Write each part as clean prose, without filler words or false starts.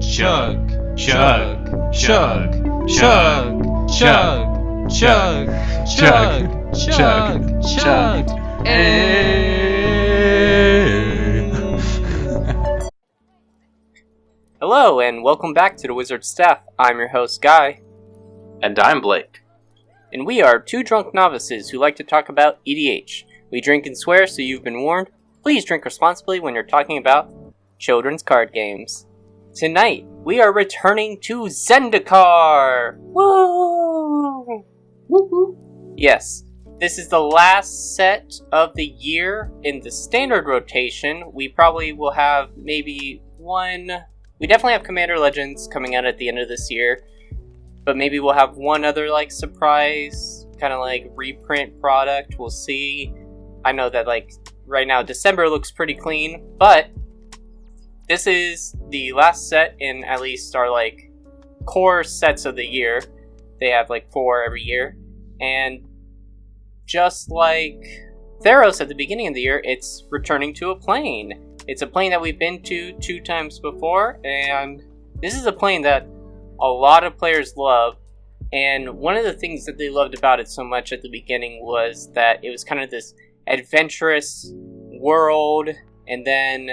chug, chug, chug, chug, chug, chug, chug, chug, chug, Hello, and welcome back to the Wizard Staff. I'm your host, Guy. And I'm Blake. And we are two drunk novices who like to talk about EDH. We drink and swear, so you've been warned. Please drink responsibly when you're talking about children's card games. Tonight, we are returning to Zendikar! Woo! Woo-hoo. Yes, this is the last set of the year in the standard rotation. We probably will have maybe one... We definitely have Commander Legends coming out at the end of this year. But maybe we'll have one other, surprise, kind of, reprint product. We'll see. I know that, right now, December looks pretty clean. But this is the last set in at least our, core sets of the year. They have, 4 every year. And just like Theros at the beginning of the year, it's returning to a plane. It's a plane that we've been to 2 times before, and this is a plane that a lot of players love. And one of the things that they loved about it so much at the beginning was that it was kind of this adventurous world, and then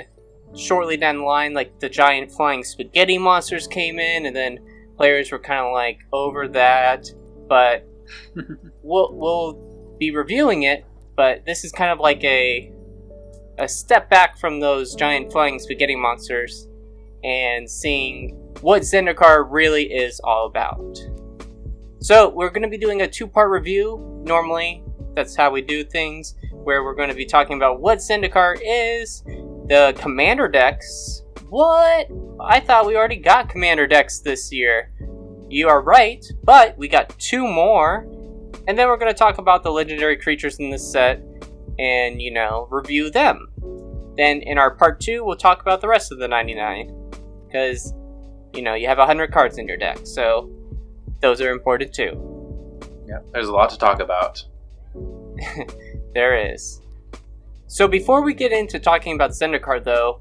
shortly down the line, the giant flying spaghetti monsters came in, and then players were kind of over that. But we'll be reviewing it, but this is kind of a step back from those giant flying spaghetti monsters and seeing what Zendikar really is all about. So we're going to be doing a 2-part review. Normally, that's how we do things, where we're going to be talking about what Zendikar is, the commander decks. What? I thought we already got commander decks this year. You are right, but we got 2 more. And then we're going to talk about the legendary creatures in this set and, review them. Then in our part 2, we'll talk about the rest of the 99. Because, you have 100 cards in your deck, so those are important too. Yeah, there's a lot to talk about. There is. So before we get into talking about Zendikar, though,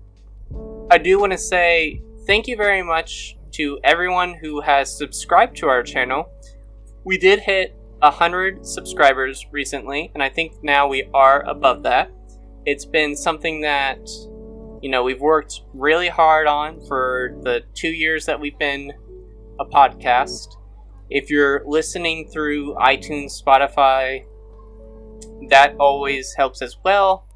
I do want to say thank you very much to everyone who has subscribed to our channel. We did hit 100 subscribers recently, and I think now we are above that. It's been something that, we've worked really hard on for the 2 years that we've been a podcast. If you're listening through iTunes, Spotify, that always helps as well.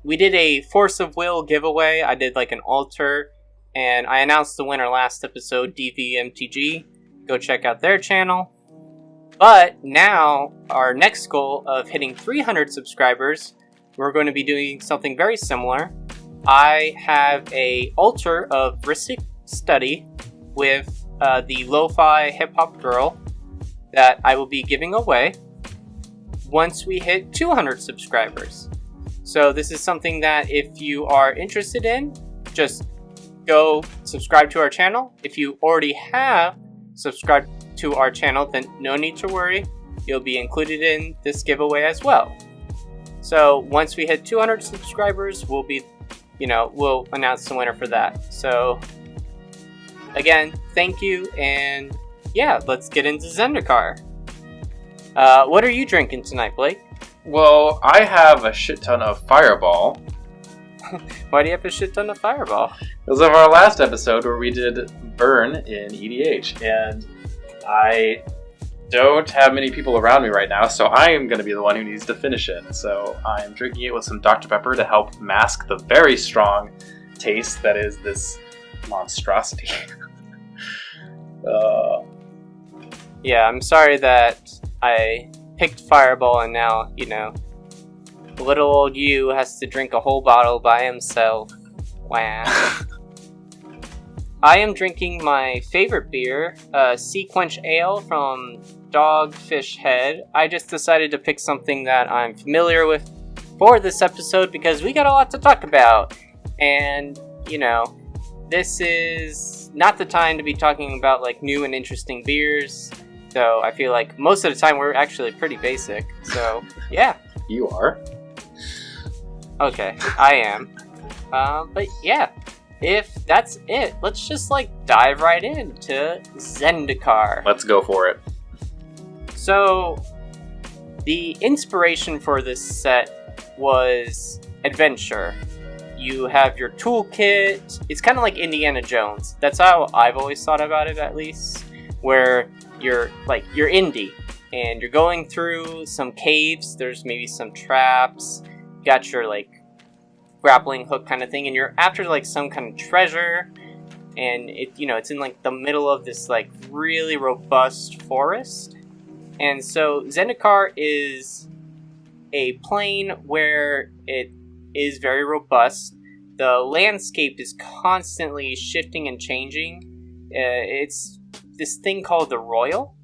We did a Force of Will giveaway. I did an altar, and I announced the winner last episode, DVMTG. Go check out their channel. But now, our next goal of hitting 300 subscribers, we're going to be doing something very similar. I have a altar of Ristic Study with the lo-fi hip-hop girl that I will be giving away once we hit 200 subscribers. So this is something that if you are interested in, just go subscribe to our channel. If you already have subscribed to our channel, then no need to worry. You'll be included in this giveaway as well. So once we hit 200 subscribers, we'll announce the winner for that. So again, thank you, and yeah, let's get into Zendikar. What are you drinking tonight, Blake? Well, I have a shit ton of Fireball. Why do you have a shit ton of Fireball? Because of our last episode where we did Burn in EDH, and I don't have many people around me right now, so I am going to be the one who needs to finish it. So I'm drinking it with some Dr. Pepper to help mask the very strong taste that is this monstrosity. Yeah, I'm sorry that I picked Fireball and now, little old you has to drink a whole bottle by himself. Wow. I am drinking my favorite beer, Sea Quench Ale from Dogfish Head. I just decided to pick something that I'm familiar with for this episode because we got a lot to talk about. And, this is not the time to be talking about new and interesting beers. So I feel like most of the time we're actually pretty basic. So, yeah. You are. Okay, I am. But yeah, if that's it, let's just dive right into Zendikar. Let's go for it. So, the inspiration for this set was adventure. You have your toolkit. It's kind of like Indiana Jones. That's how I've always thought about it, at least. Where you're indie, and you're going through some caves. There's maybe some traps. You got your grappling hook kind of thing, and you're after some kind of treasure. And it's in the middle of this really robust forest. And so Zendikar is a plane where it is very robust. The landscape is constantly shifting and changing. It's this thing called the Royal.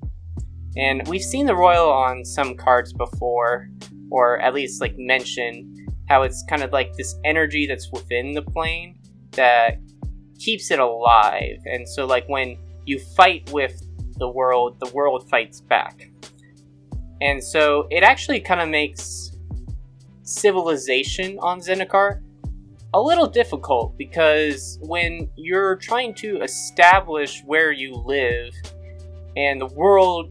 And we've seen the Royal on some cards before, or at least mentioned how it's kind of this energy that's within the plane that keeps it alive. And so when you fight with the world fights back. And so it actually kind of makes civilization on Zendikar a little difficult, because when you're trying to establish where you live and the world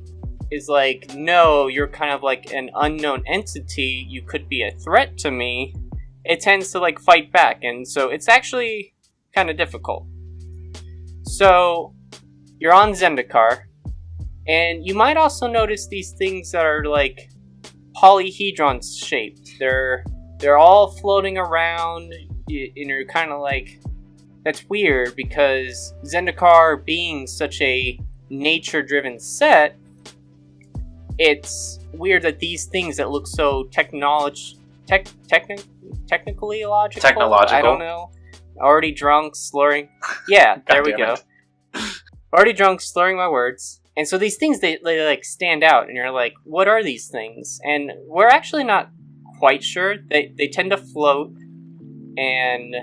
is no, you're kind of an unknown entity, you could be a threat to me, it tends to fight back, and so it's actually kind of difficult. So you're on Zendikar, and you might also notice these things that are polyhedron shaped. They're all floating around, and you're kind of that's weird, because Zendikar being such a nature-driven set, it's weird that these things that look so technically logical. I don't know. Already drunk, slurring. Yeah, there we go. Already drunk, slurring my words. And so these things, they stand out, and you're what are these things? And we're actually not quite sure. They tend to float, and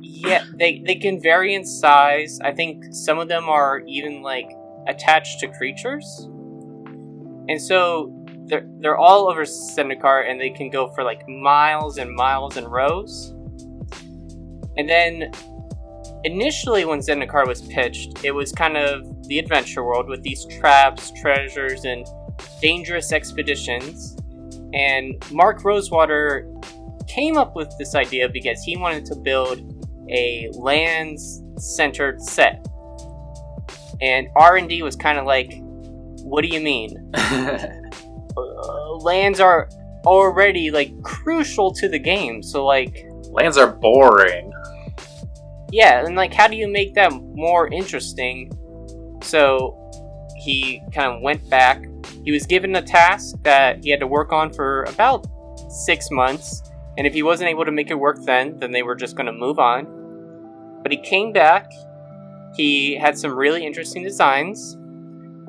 yeah, they can vary in size. I think some of them are even attached to creatures. And so they're all over Zendikar, and they can go for miles and miles in rows. And then initially when Zendikar was pitched, it was kind of the adventure world with these traps, treasures, and dangerous expeditions. And Mark Rosewater came up with this idea because he wanted to build a lands-centered set. And R&D was kind of what do you mean? Lands are already crucial to the game, so lands are boring. Yeah, and how do you make that more interesting? So he kind of went back. He was given a task that he had to work on for about 6 months, and if he wasn't able to make it work then they were just going to move on. But he came back. He had some really interesting designs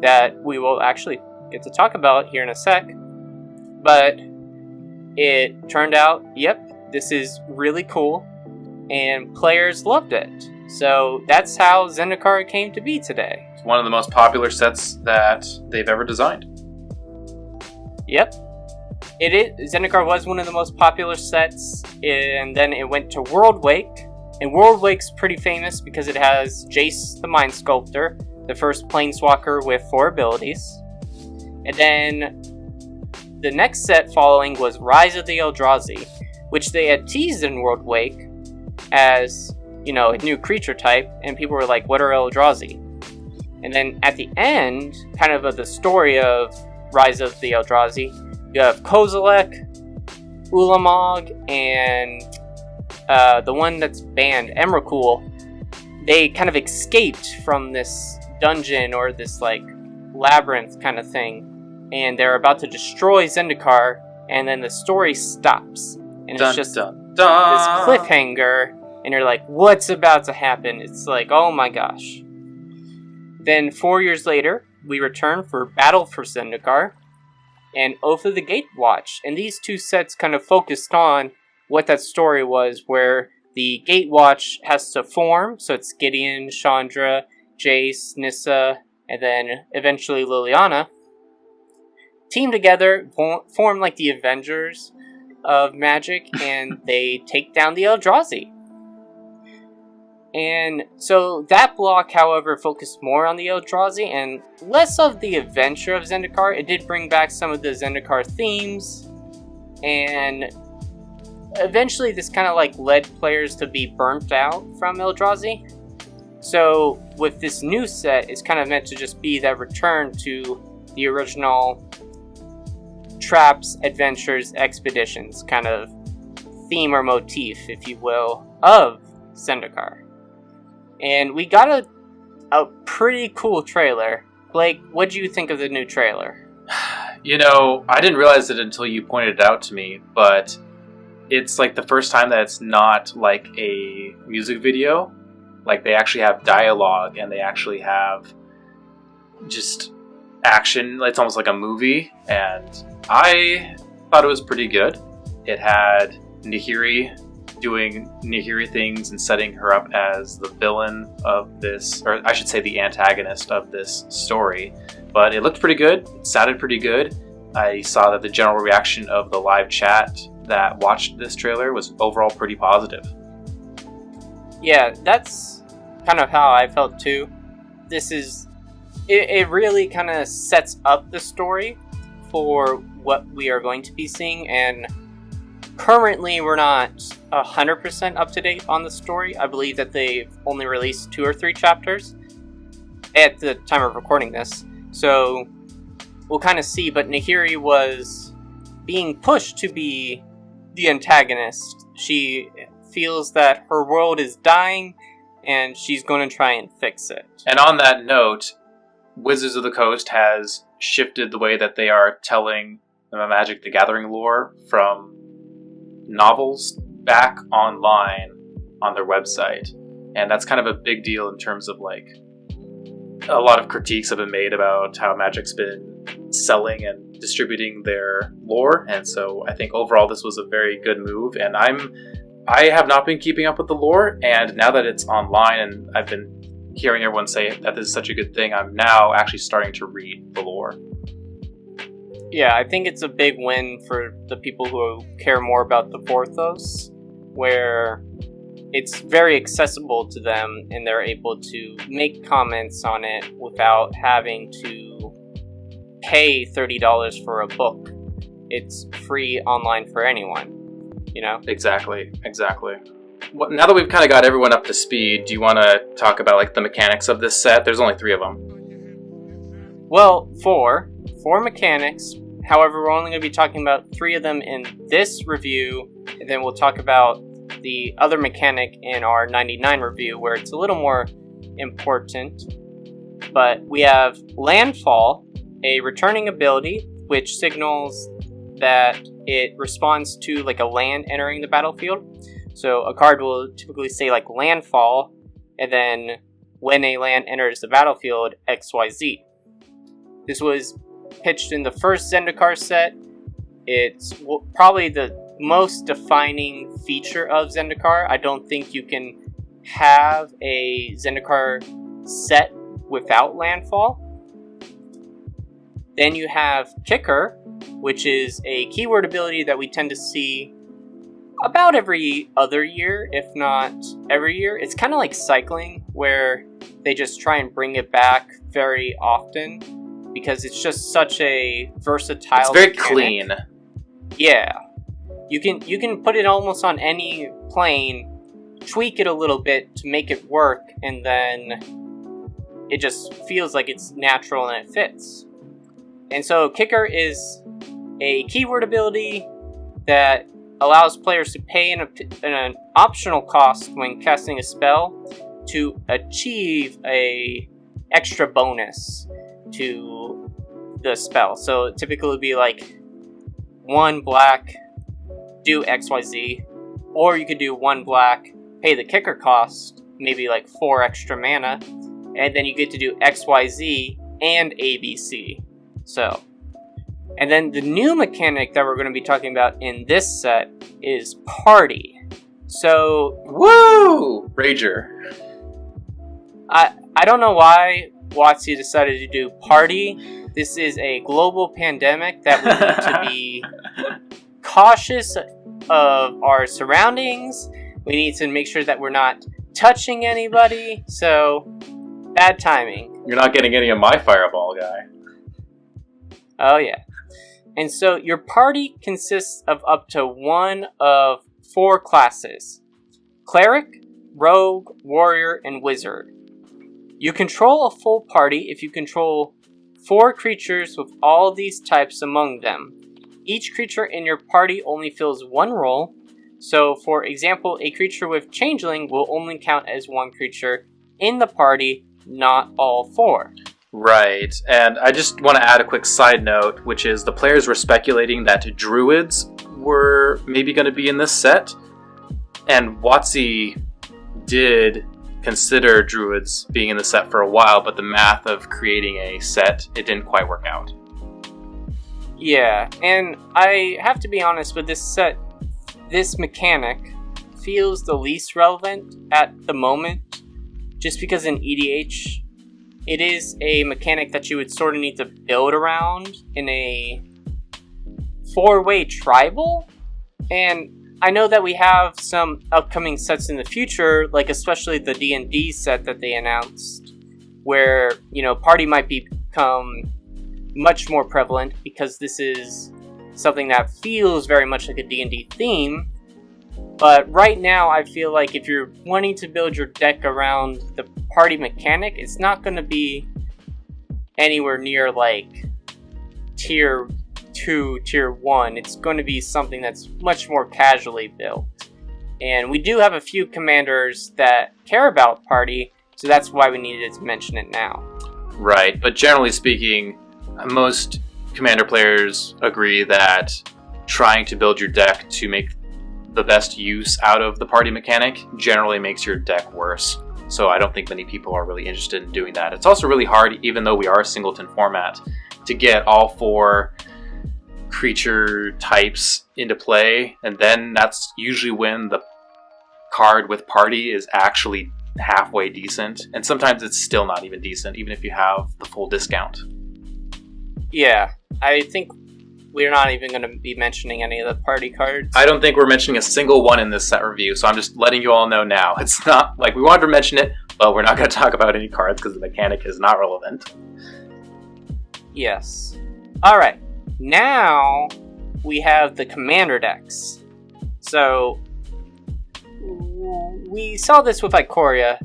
that we will actually get to talk about here in a sec. But it turned out, yep, this is really cool, and players loved it. So that's how Zendikar came to be today. It's one of the most popular sets that they've ever designed. Yep. It is. Zendikar was one of the most popular sets, and then it went to Worldwake. And Worldwake's pretty famous because it has Jace the Mind Sculptor, the first Planeswalker with 4 abilities. And then the next set following was Rise of the Eldrazi, which they had teased in Worldwake as, a new creature type, and people were what are Eldrazi? And then at the end, kind of the story of Rise of the Eldrazi, you have Kozilek, Ulamog, and the one that's banned, Emrakul. They kind of escaped from this dungeon or this labyrinth kind of thing, and they're about to destroy Zendikar, and then the story stops, and it's just this cliffhanger, and you're what's about to happen? It's oh my gosh. Then 4 years later, we return for Battle for Zendikar and Oath of the Gatewatch, and these two sets kind of focused on what that story was, where the Gatewatch has to form, so it's Gideon, Chandra, Jace, Nissa, and then eventually Liliana, team together, form the Avengers of Magic, and they take down the Eldrazi. And so that block, however, focused more on the Eldrazi and less of the adventure of Zendikar. It did bring back some of the Zendikar themes, and eventually this kind of like led players to be burnt out from Eldrazi. So with this new set, it's kind of meant to just be that return to the original traps, adventures, expeditions kind of theme or motif, if you will, of Zendikar. And we got a pretty cool trailer. Blake, what do you think of the new trailer? You know, I didn't realize it until you pointed it out to me, but it's like the first time that it's not like a music video. Like, they actually have dialogue and they actually have just action. It's almost like a movie, and I thought it was pretty good. It had Nahiri doing Nahiri things and setting her up as the villain of this, or I should say the antagonist of this story. But it looked pretty good. It sounded pretty good. I saw that the general reaction of the live chat that watched this trailer was overall pretty positive. Yeah, that's kind of how I felt too. It really kind of sets up the story for what we are going to be seeing, and currently we're not 100% up to date on the story. I believe that they've only released 2 or 3 chapters at the time of recording this, so we'll kind of see. But Nahiri was being pushed to be the antagonist. She feels that her world is dying and she's going to try and fix it. And on that note, Wizards of the Coast has shifted the way that they are telling the Magic the Gathering lore from novels back online on their website. And that's kind of a big deal in terms of, like, a lot of critiques have been made about how Magic's been selling and distributing their lore. And so I think overall this was a very good move. And I have not been keeping up with the lore, and now that it's online and I've been hearing everyone say that this is such a good thing, I'm now actually starting to read the lore. Yeah, I think it's a big win for the people who care more about the Vorthos, where it's very accessible to them and they're able to make comments on it without having to pay $30 for a book. It's free online for anyone, you know? Exactly. Well, now that we've kind of got everyone up to speed, do you want to talk about, like, the mechanics of this set? There's only 3 of them. Well, 4 mechanics. However, we're only going to be talking about 3 of them in this review, and then we'll talk about the other mechanic in our 99 review, where it's a little more important. But we have Landfall, a returning ability, which signals that it responds to, like, a land entering the battlefield. So a card will typically say, like, Landfall, and then when a land enters the battlefield, XYZ. This was pitched in the first Zendikar set. It's probably the most defining feature of Zendikar. I don't think you can have a Zendikar set without Landfall. Then you have Kicker, which is a keyword ability that we tend to see about every other year, if not every year. It's kind of like cycling, where they just try and bring it back very often, because it's just such a versatile It's very mechanic. clean. Yeah. You can put it almost on any plane, tweak it a little bit to make it work, and then it just feels like it's natural and it fits. And so Kicker is a keyword ability that allows players to pay an optional cost when casting a spell to achieve a extra bonus to the spell. So it typically would be like 1 black, do XYZ, or you could do 1 black, pay the Kicker cost, maybe like 4 extra mana, and then you get to do XYZ and ABC. So, and then the new mechanic that we're going to be talking about in this set is Party. So, woo! Rager. I don't know why WotC decided to do Party. This is a global pandemic that we need to be cautious of our surroundings. We need to make sure that we're not touching anybody, so bad timing. You're not getting any of my fireball, guy. Oh yeah. And so your party consists of up to one of 4 classes: Cleric, Rogue, Warrior, and Wizard. You control a full party if you control 4 creatures with all these types among them. Each creature in your party only fills 1 role. So, for example, a creature with Changeling will only count as 1 creature in the party, not all 4. Right, and I just want to add a quick side note, which is the players were speculating that druids were maybe going to be in this set, and WotC did consider druids being in the set for a while, but the math of creating a set, it didn't quite work out. Yeah, and I have to be honest with this set, this mechanic feels the least relevant at the moment, just because in EDH, it is a mechanic that you would sort of need to build around in a 4-way tribal, and I know that we have some upcoming sets in the future, like especially the D&D set that they announced, where, party might become much more prevalent, because this is something that feels very much like a D&D theme. But right now, I feel like if you're wanting to build your deck around the party mechanic, it's not going to be anywhere near like tier 2, tier 1. It's going to be something that's much more casually built. And we do have a few commanders that care about party, so that's why we needed to mention it now. Right, but generally speaking, most commander players agree that trying to build your deck to make the best use out of the party mechanic generally makes your deck worse. So I don't think many people are really interested in doing that. It's also really hard, even though we are a singleton format, to get all 4 creature types into play, and then that's usually when the card with party is actually halfway decent, and sometimes it's still not even decent, even if you have the full discount. Yeah, I think we're not even going to be mentioning any of the party cards. I don't think we're mentioning a single one in this set review, so I'm just letting you all know now. It's not like we wanted to mention it, but we're not going to talk about any cards because the mechanic is not relevant. Yes. Alright, now we have the commander decks. So, we saw this with Ikoria.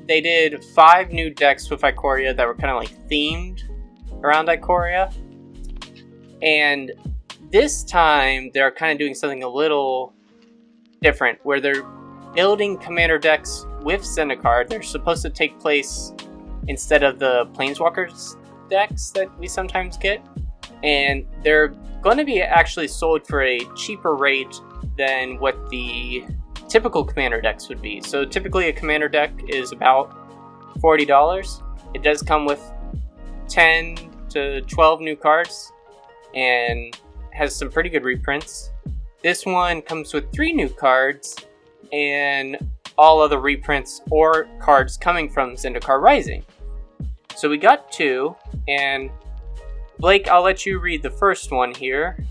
They did 5 new decks with Ikoria that were kind of like themed around Ikoria. And this time, they're kind of doing something a little different, where they're building commander decks with Zendikar. They're supposed to take place instead of the Planeswalkers decks that we sometimes get. And they're going to be actually sold for a cheaper rate than what the typical commander decks would be. So typically a commander deck is about $40. It does come with 10 to 12 new cards and has some pretty good reprints. This one comes with 3 new cards and all other reprints or cards coming from Zendikar Rising. So we got 2, and Blake, I'll let you read the first one here.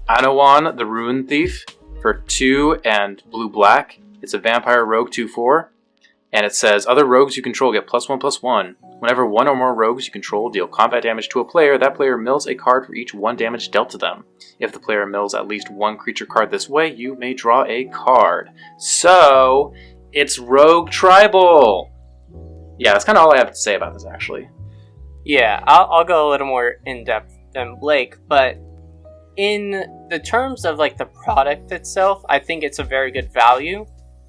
Anawan, the Ruin Thief, for 2 and blue-black. It's a vampire rogue 2/4. And it says, other rogues you control get +1/+1. Whenever 1 or more rogues you control deal combat damage to a player, that player mills a card for each 1 damage dealt to them. If the player mills at least 1 creature card this way, you may draw a card. So, it's Rogue Tribal! Yeah, that's kind of all I have to say about this, actually. Yeah, I'll go a little more in-depth than Blake, but in the terms of like the product itself, I think it's a very good value.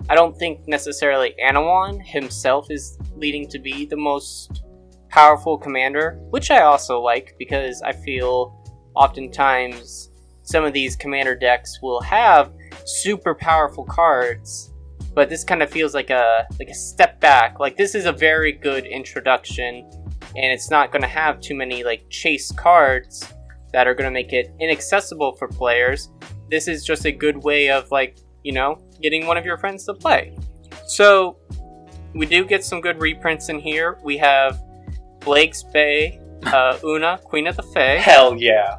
I don't think necessarily Anawan himself is leading to be the most powerful commander, which I also like because I feel oftentimes some of these commander decks will have super powerful cards, but this kind of feels like a step back. Like, this is a very good introduction, and it's not going to have too many like chase cards that are going to make it inaccessible for players. This is just a good way of like, you know, getting one of your friends to play. So we do get some good reprints in here. We have Blake's Bay, Una, Queen of the Fae. Hell yeah.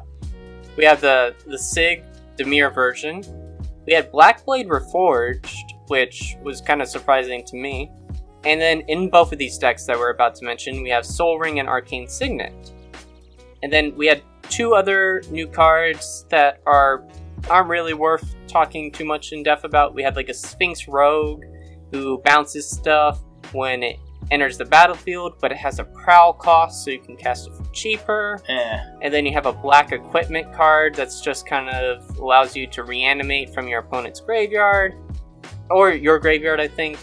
We have the Sig Demir version. We had Blackblade Reforged, which was kind of surprising to me. And then in both of these decks that we're about to mention, we have Soul Ring and Arcane Signet. And then we had 2 other new cards that aren't really worth talking too much in depth about. We had like a Sphinx Rogue who bounces stuff when it enters the battlefield, but it has a prowl cost, so you can cast it for cheaper. And then you have a black equipment card that's just kind of allows you to reanimate from your opponent's graveyard, or your graveyard, I think.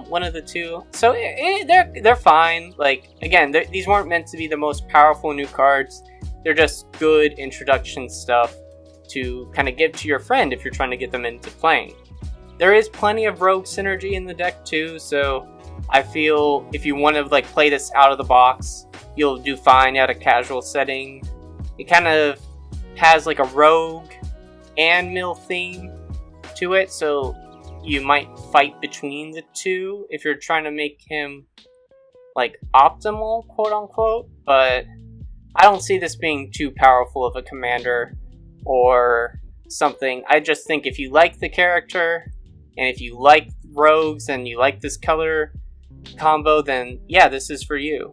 One of the two. So they're fine. Like, again, these weren't meant to be the most powerful new cards. They're just good introduction stuff to kind of give to your friend if you're trying to get them into playing. There is plenty of rogue synergy in the deck too, so I feel if you want to like play this out of the box, you'll do fine at a casual setting. It kind of has like a rogue and mill theme to it, so you might fight between the two if you're trying to make him like optimal, quote unquote, but I don't see this being too powerful of a commander or something. I just think if you like the character and if you like rogues and you like this color combo, then yeah, this is for you.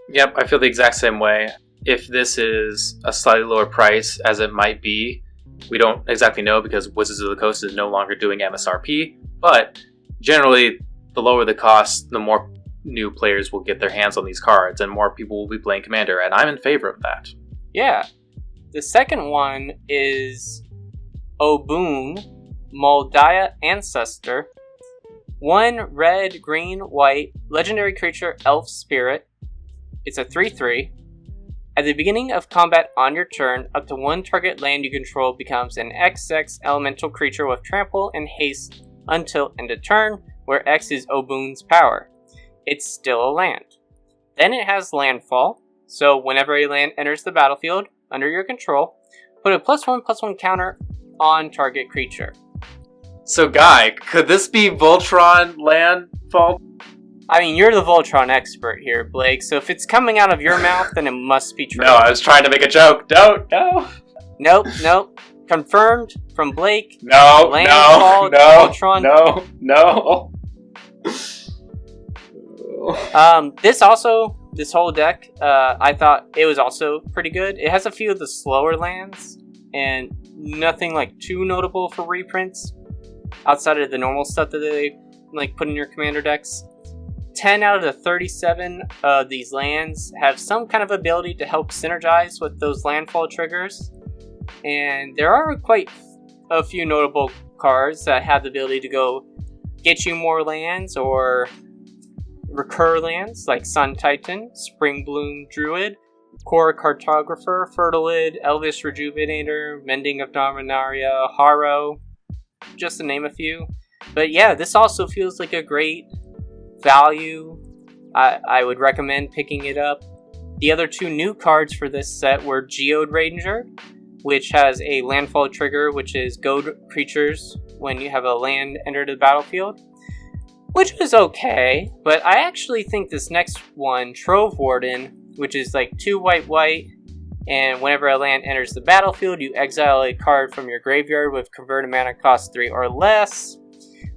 Yep, I feel the exact same way. If this is a slightly lower price, as it might be, we don't exactly know because Wizards of the Coast is no longer doing MSRP, but generally, the lower the cost, the more new players will get their hands on these cards, and more people will be playing Commander, and I'm in favor of that. Yeah. The second one is Oboon, Moldiah Ancestor. 1 red, green, white, legendary creature, elf spirit. It's a 3/3. At the beginning of combat on your turn, up to 1 target land you control becomes an XX elemental creature with trample and haste until end of turn, where X is Oboon's power. It's still a land. Then it has landfall, so whenever a land enters the battlefield under your control, put a +1/+1 counter on target creature. So Guy, could this be Voltron landfall? I mean, you're the Voltron expert here, Blake, so if it's coming out of your mouth, then it must be true. No, I was trying to make a joke. Don't, no. Nope. Confirmed from Blake. No, Landfall, no, Voltron. no. This whole deck, I thought it was also pretty good. It has a few of the slower lands, and nothing like too notable for reprints outside of the normal stuff that they like put in your commander decks. 10 out of the 37 of these lands have some kind of ability to help synergize with those landfall triggers, and there are quite a few notable cards that have the ability to go get you more lands or recur lands, like Sun Titan, Springbloom Druid, Core Cartographer, Fertilid, Elvish Rejuvenator, Mending of Dominaria, Harrow, just to name a few. But yeah, this also feels like a great value. I would recommend picking it up. The other 2 new cards for this set were Geode Ranger, which has a landfall trigger, which is goad creatures when you have a land enter the battlefield, which is okay, but I actually think this next one, Trove Warden, which is like 2 white, and whenever a land enters the battlefield, you exile a card from your graveyard with converted mana cost 3 or less.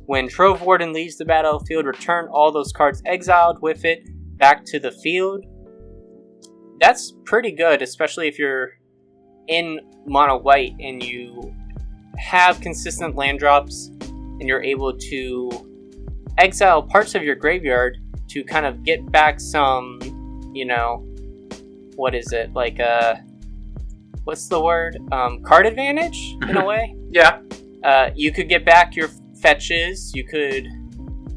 When Trove Warden leaves the battlefield, return all those cards exiled with it back to the field. That's pretty good, especially if you're in mono white and you have consistent land drops and you're able to exile parts of your graveyard to kind of get back some, what is it? Like, what's the word? Card advantage, in a way? Yeah. You could get back your fetches, you could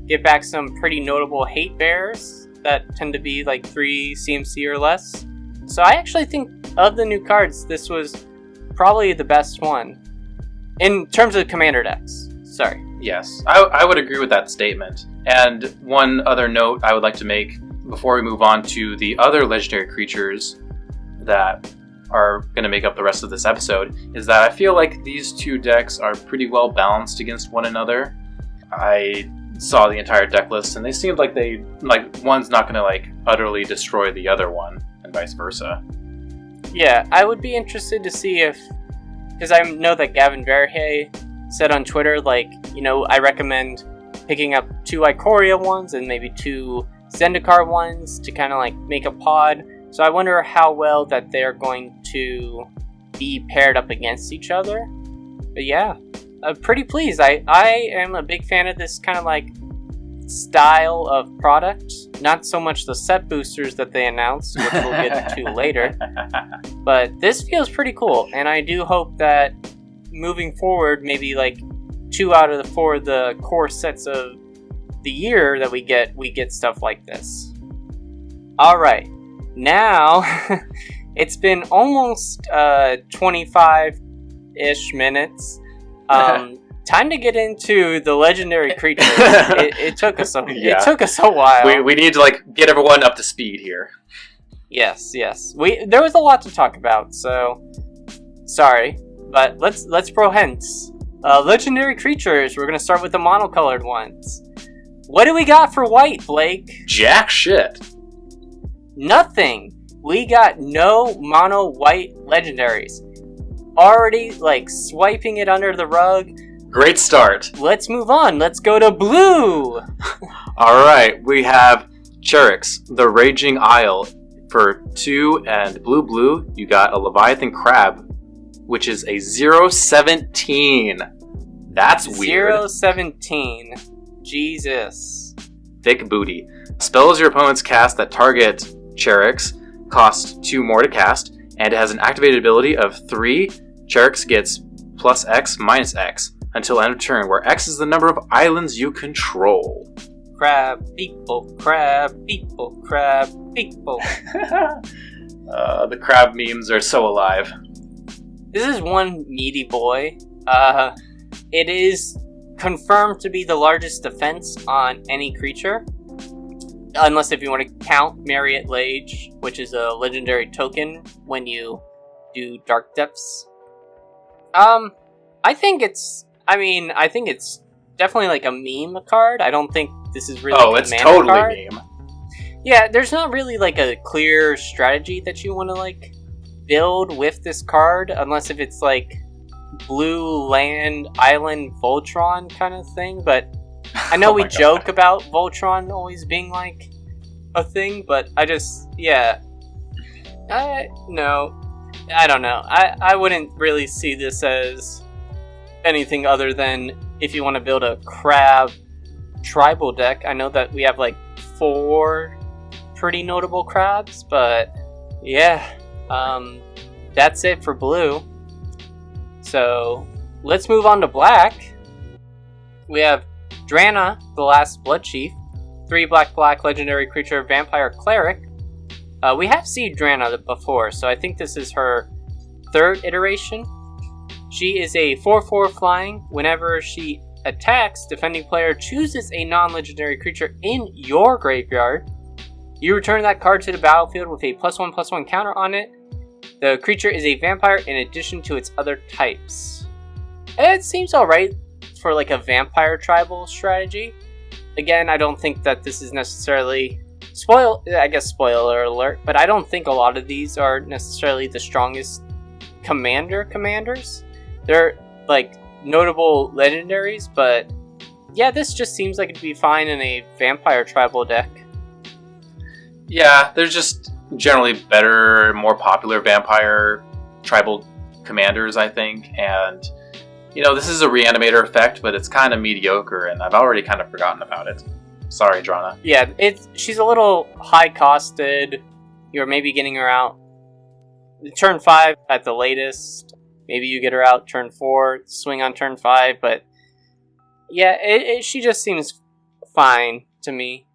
get back some pretty notable hate bears that tend to be like 3 CMC or less. So I actually think of the new cards, this was probably the best one. In terms of commander decks. Sorry. Yes, I would agree with that statement. And one other note I would like to make before we move on to the other legendary creatures that are going to make up the rest of this episode is that I feel like these 2 decks are pretty well balanced against one another. I saw the entire deck list and they seemed like one's not going to utterly destroy the other one and vice versa. Yeah, I would be interested to see because I know that Gavin Verhey said on Twitter, I recommend picking up 2 Ikoria ones and maybe 2 Zendikar ones to kind of like make a pod. So I wonder how well that they're going to be paired up against each other. But yeah, I'm pretty pleased. I am a big fan of this kind of like style of product. Not so much the set boosters that they announced, which we'll get to later. But this feels pretty cool, and I do hope that moving forward, maybe like 2 out of the 4 of the core sets of the year that we get stuff like this. Alright, now it's been almost 25-ish minutes. Time to get into the legendary creatures. It took us a while. We need to like get everyone up to speed here. Yes. There was a lot to talk about, so sorry, but let's pro hence. Legendary creatures. We're gonna start with the monocolored ones. What do we got for white, Blake? Jack shit. Nothing. We got no mono white legendaries. Already like swiping it under the rug. Great start. Let's move on. Let's go to blue. Alright, we have Cheryx, the Raging Isle. For 2 and blue, you got a Leviathan Crab, which is a 0/17. That's weird. 0/17. Jesus. Thick booty. Spells your opponents cast that target Cheryx cost 2 more to cast, and it has an activated ability of 3. Cheryx gets plus X minus X until end of turn, where X is the number of islands you control. Crab, people, crab, people, crab, people. The crab memes are so alive. This is one meaty boy. It is confirmed to be the largest defense on any creature. Unless if you want to count Marriott Lage, which is a legendary token when you do Dark Depths. I think it's definitely like a meme card. I don't think this is really a it's mana totally card. meme. Yeah, there's not really like a clear strategy that you want to like build with this card, unless if it's like blue land island Voltron kind of thing. But I know we joke about Voltron always being like a thing, but I don't know. I wouldn't really see this as anything other than if you want to build a crab tribal deck. I know that we have like 4 pretty notable crabs, but yeah, that's it for blue. So let's move on to black. We have Drana, the Last Blood Chief, 3 black legendary creature vampire cleric. We have seen Drana before, so I think this is her 3rd iteration. She is a 4/4 flying. Whenever she attacks, defending player chooses a non-legendary creature in your graveyard. You return that card to the battlefield with a +1/+1 counter on it. The creature is a vampire in addition to its other types. It seems alright for like a vampire tribal strategy. Again, I don't think that this is necessarily spoiler alert, but I don't think a lot of these are necessarily the strongest commanders. They're like notable legendaries, but yeah, this just seems like it'd be fine in a vampire tribal deck. Yeah, there's just generally better, more popular vampire tribal commanders, I think, and this is a reanimator effect, but it's kind of mediocre, and I've already kind of forgotten about it. Sorry, Drana. Yeah, she's a little high-costed. You're maybe getting her out turn 5 at the latest. Maybe you get her out turn 4, swing on turn 5, but yeah, she just seems fine to me.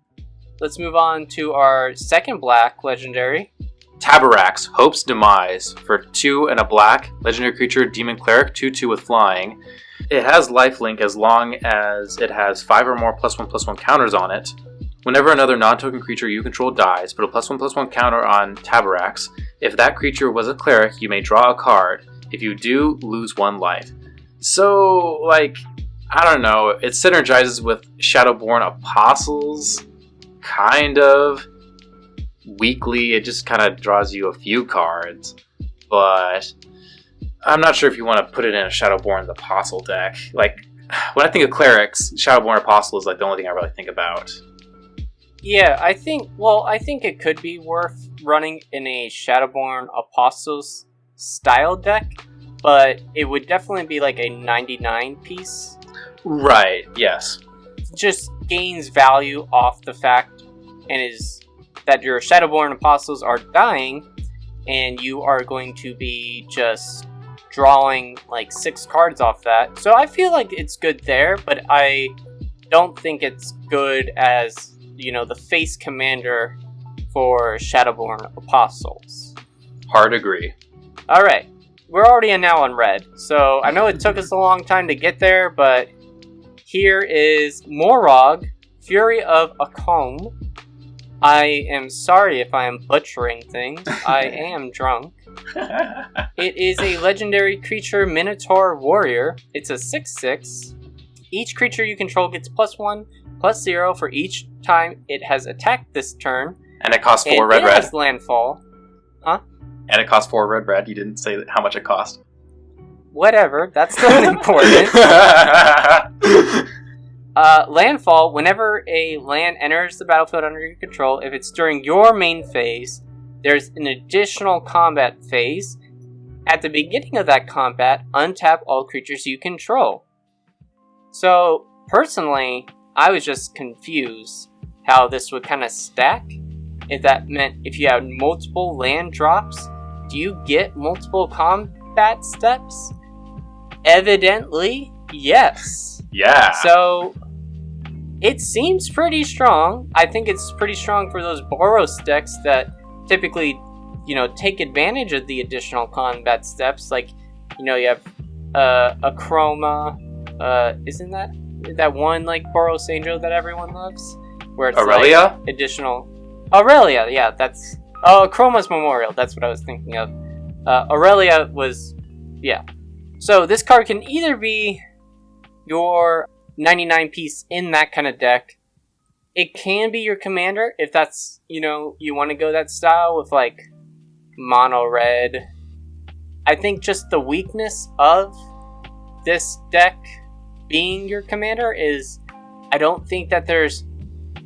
Let's move on to our second black legendary. Tabarax, Hope's Demise. For 2 and a black, legendary creature, demon cleric, 2/2 with flying. It has lifelink as long as it has 5 or more +1/+1 counters on it. Whenever another non-token creature you control dies, put a +1/+1 counter on Tabarax. If that creature was a cleric, you may draw a card. If you do, lose 1 life. So, like, I don't know, it synergizes with Shadowborn Apostles, kind of. Weekly, it just kind of draws you a few cards, but I'm not sure if you want to put it in a Shadowborn Apostle deck. Like, when I think of clerics, Shadowborn Apostle is like the only thing I really think about. Yeah, I think it could be worth running in a Shadowborn Apostles style deck, but it would definitely be like a 99 piece. Right, yes. Just gains value off the fact and is that your Shadowborn Apostles are dying, and you are going to be just drawing like 6 cards off that. So I feel like it's good there, but I don't think it's good as, the face commander for Shadowborn Apostles. Hard agree. Alright, we're already now on red, so I know it took us a long time to get there, but here is Morog, Fury of Akong. I am sorry if I am butchering things. I am drunk. It is a legendary creature, Minotaur Warrior. It's a 6/6. Each creature you control gets +1/+0 for each time it has attacked this turn. And it costs 4 red. It has landfall. Huh? And it costs 4 red. You didn't say how much it cost. Whatever. That's not important. Landfall, whenever a land enters the battlefield under your control, if it's during your main phase, there's an additional combat phase. At the beginning of that combat, untap all creatures you control. So, personally, I was just confused how this would kind of stack. If that meant if you had multiple land drops, do you get multiple combat steps? Evidently, yes. Yeah. So, it seems pretty strong. I think it's pretty strong for those Boros decks that typically, take advantage of the additional combat steps. Like, you have a Chroma. Isn't that one like Boros Angel that everyone loves? Where it's Aurelia? Like additional. Aurelia, yeah, that's. Oh, Chroma's Memorial. That's what I was thinking of. Aurelia was, yeah. So this card can either be your 99 piece in that kind of deck. It can be your commander if that's, you want to go that style with like mono red. I think just the weakness of this deck being your commander is I don't think that there's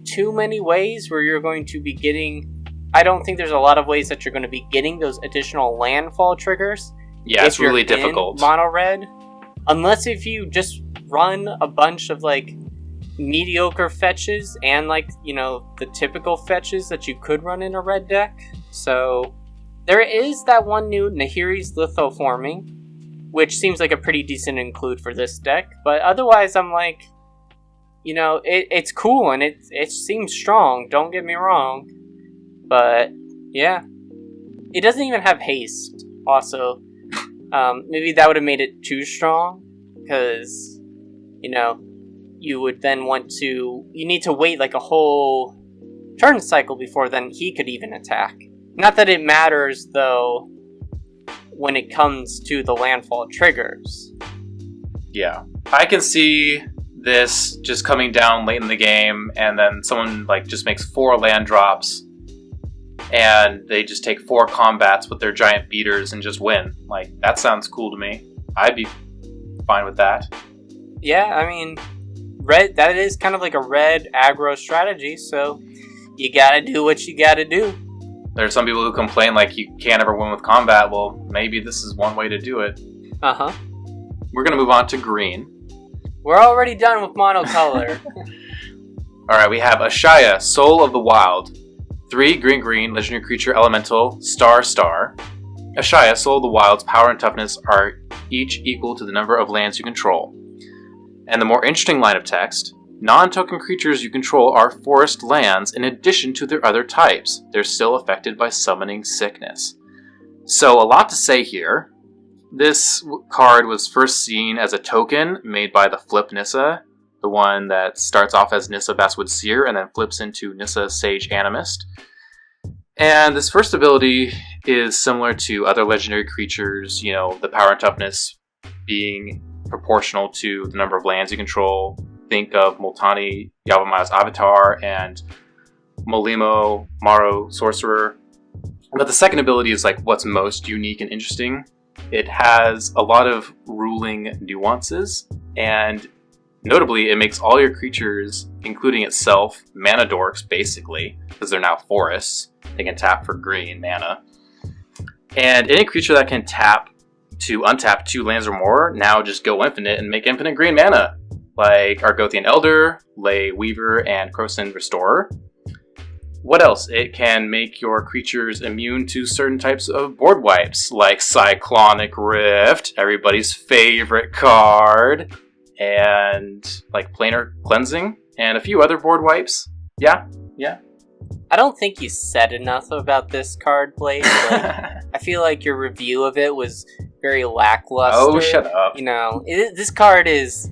too many ways where you're going to be getting. I don't think there's a lot of ways that you're going to be getting those additional landfall triggers. Yeah, it's really difficult. Mono red, unless if you just run a bunch of like mediocre fetches and like the typical fetches that you could run in a red deck. So there is that one new Nahiri's Lithoforming, which seems like a pretty decent include for this deck. But otherwise, I'm like, it's cool and it seems strong. Don't get me wrong, but yeah, it doesn't even have haste. Also, maybe that would have made it too strong because you would then you need to wait like a whole turn cycle before then he could even attack. Not that it matters, though, when it comes to the landfall triggers. Yeah. I can see this just coming down late in the game, and then someone like just makes 4 land drops, and they just take 4 combats with their giant beaters and just win. Like, that sounds cool to me. I'd be fine with that. Yeah, I mean, red. That is kind of like a red aggro strategy, so you gotta do what you gotta do. There are some people who complain like you can't ever win with combat. Well, maybe this is one way to do it. Uh-huh. We're gonna move on to green. We're already done with monocolor. Alright, we have Ashaya, Soul of the Wild. 3 green, legendary creature, elemental, star. Ashaya, Soul of the Wild's power and toughness are each equal to the number of lands you control. And the more interesting line of text, non-token creatures you control are forest lands in addition to their other types. They're still affected by summoning sickness. So a lot to say here. This card was first seen as a token made by the Flip Nissa, the one that starts off as Nissa Basswood Seer and then flips into Nissa Sage Animist. And this first ability is similar to other legendary creatures, the power and toughness being proportional to the number of lands you control. Think of Multani Yavimai's Avatar and Molimo Maro Sorcerer. But the second ability is like what's most unique and interesting. It has a lot of ruling nuances, and Notably, it makes all your creatures, including itself, mana dorks, basically, because they're now forests. They can tap for green mana. And any creature that can tap to untap 2 lands or more, now just go infinite and make infinite green mana. Like Argothian Elder, Ley Weaver, and Krosan Restorer. What else? It can make your creatures immune to certain types of board wipes, like Cyclonic Rift, everybody's favorite card, and like Planar Cleansing, and a few other board wipes. Yeah. I don't think you said enough about this card, Blake. I feel like your review of it was very lackluster. Oh, shut up. This card is,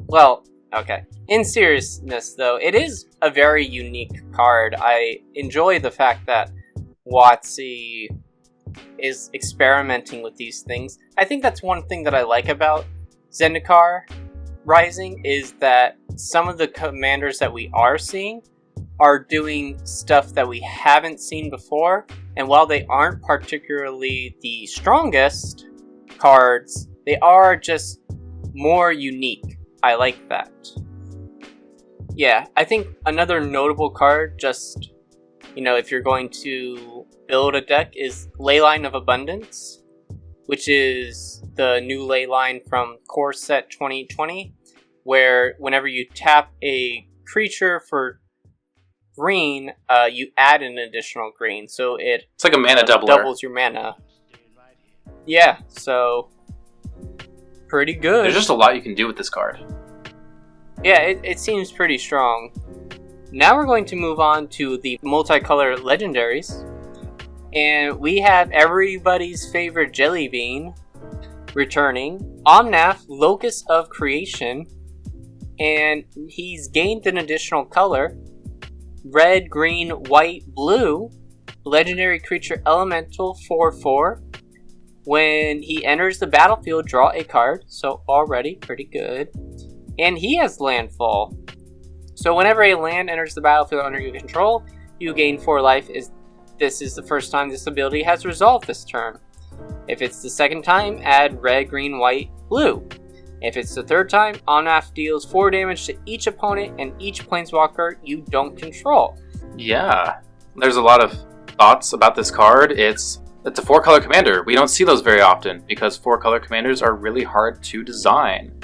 well, okay. In seriousness, though, it is a very unique card. I enjoy the fact that WotC is experimenting with these things. I think that's one thing that I like about Zendikar Rising, is that some of the commanders that we are seeing are doing stuff that we haven't seen before, and while they aren't particularly the strongest cards, they are just more unique. I like that. Yeah, I think another notable card, just, if you're going to build a deck, is Leyline of Abundance, which is the new Leyline from Core Set 2020, where whenever you tap a creature for green, you add an additional green, so it's like a mana doubler. Doubles your mana. Yeah, so pretty good. There's just a lot you can do with this card. Yeah, it seems pretty strong. Now we're going to move on to the multicolor legendaries. And we have everybody's favorite jelly bean returning. Omnath, Locus of Creation. And he's gained an additional color. Red, green, white, blue. Legendary creature elemental 4/4. When he enters the battlefield, draw a card. So already pretty good. And he has landfall. So whenever a land enters the battlefield under your control, you gain 4 life. This is the first time this ability has resolved this turn. If it's the second time, add red, green, white, blue. If it's the third time, Omnath deals 4 damage to each opponent and each planeswalker you don't control. Yeah, there's a lot of thoughts about this card. It's a 4-color commander. We don't see those very often because 4-color commanders are really hard to design.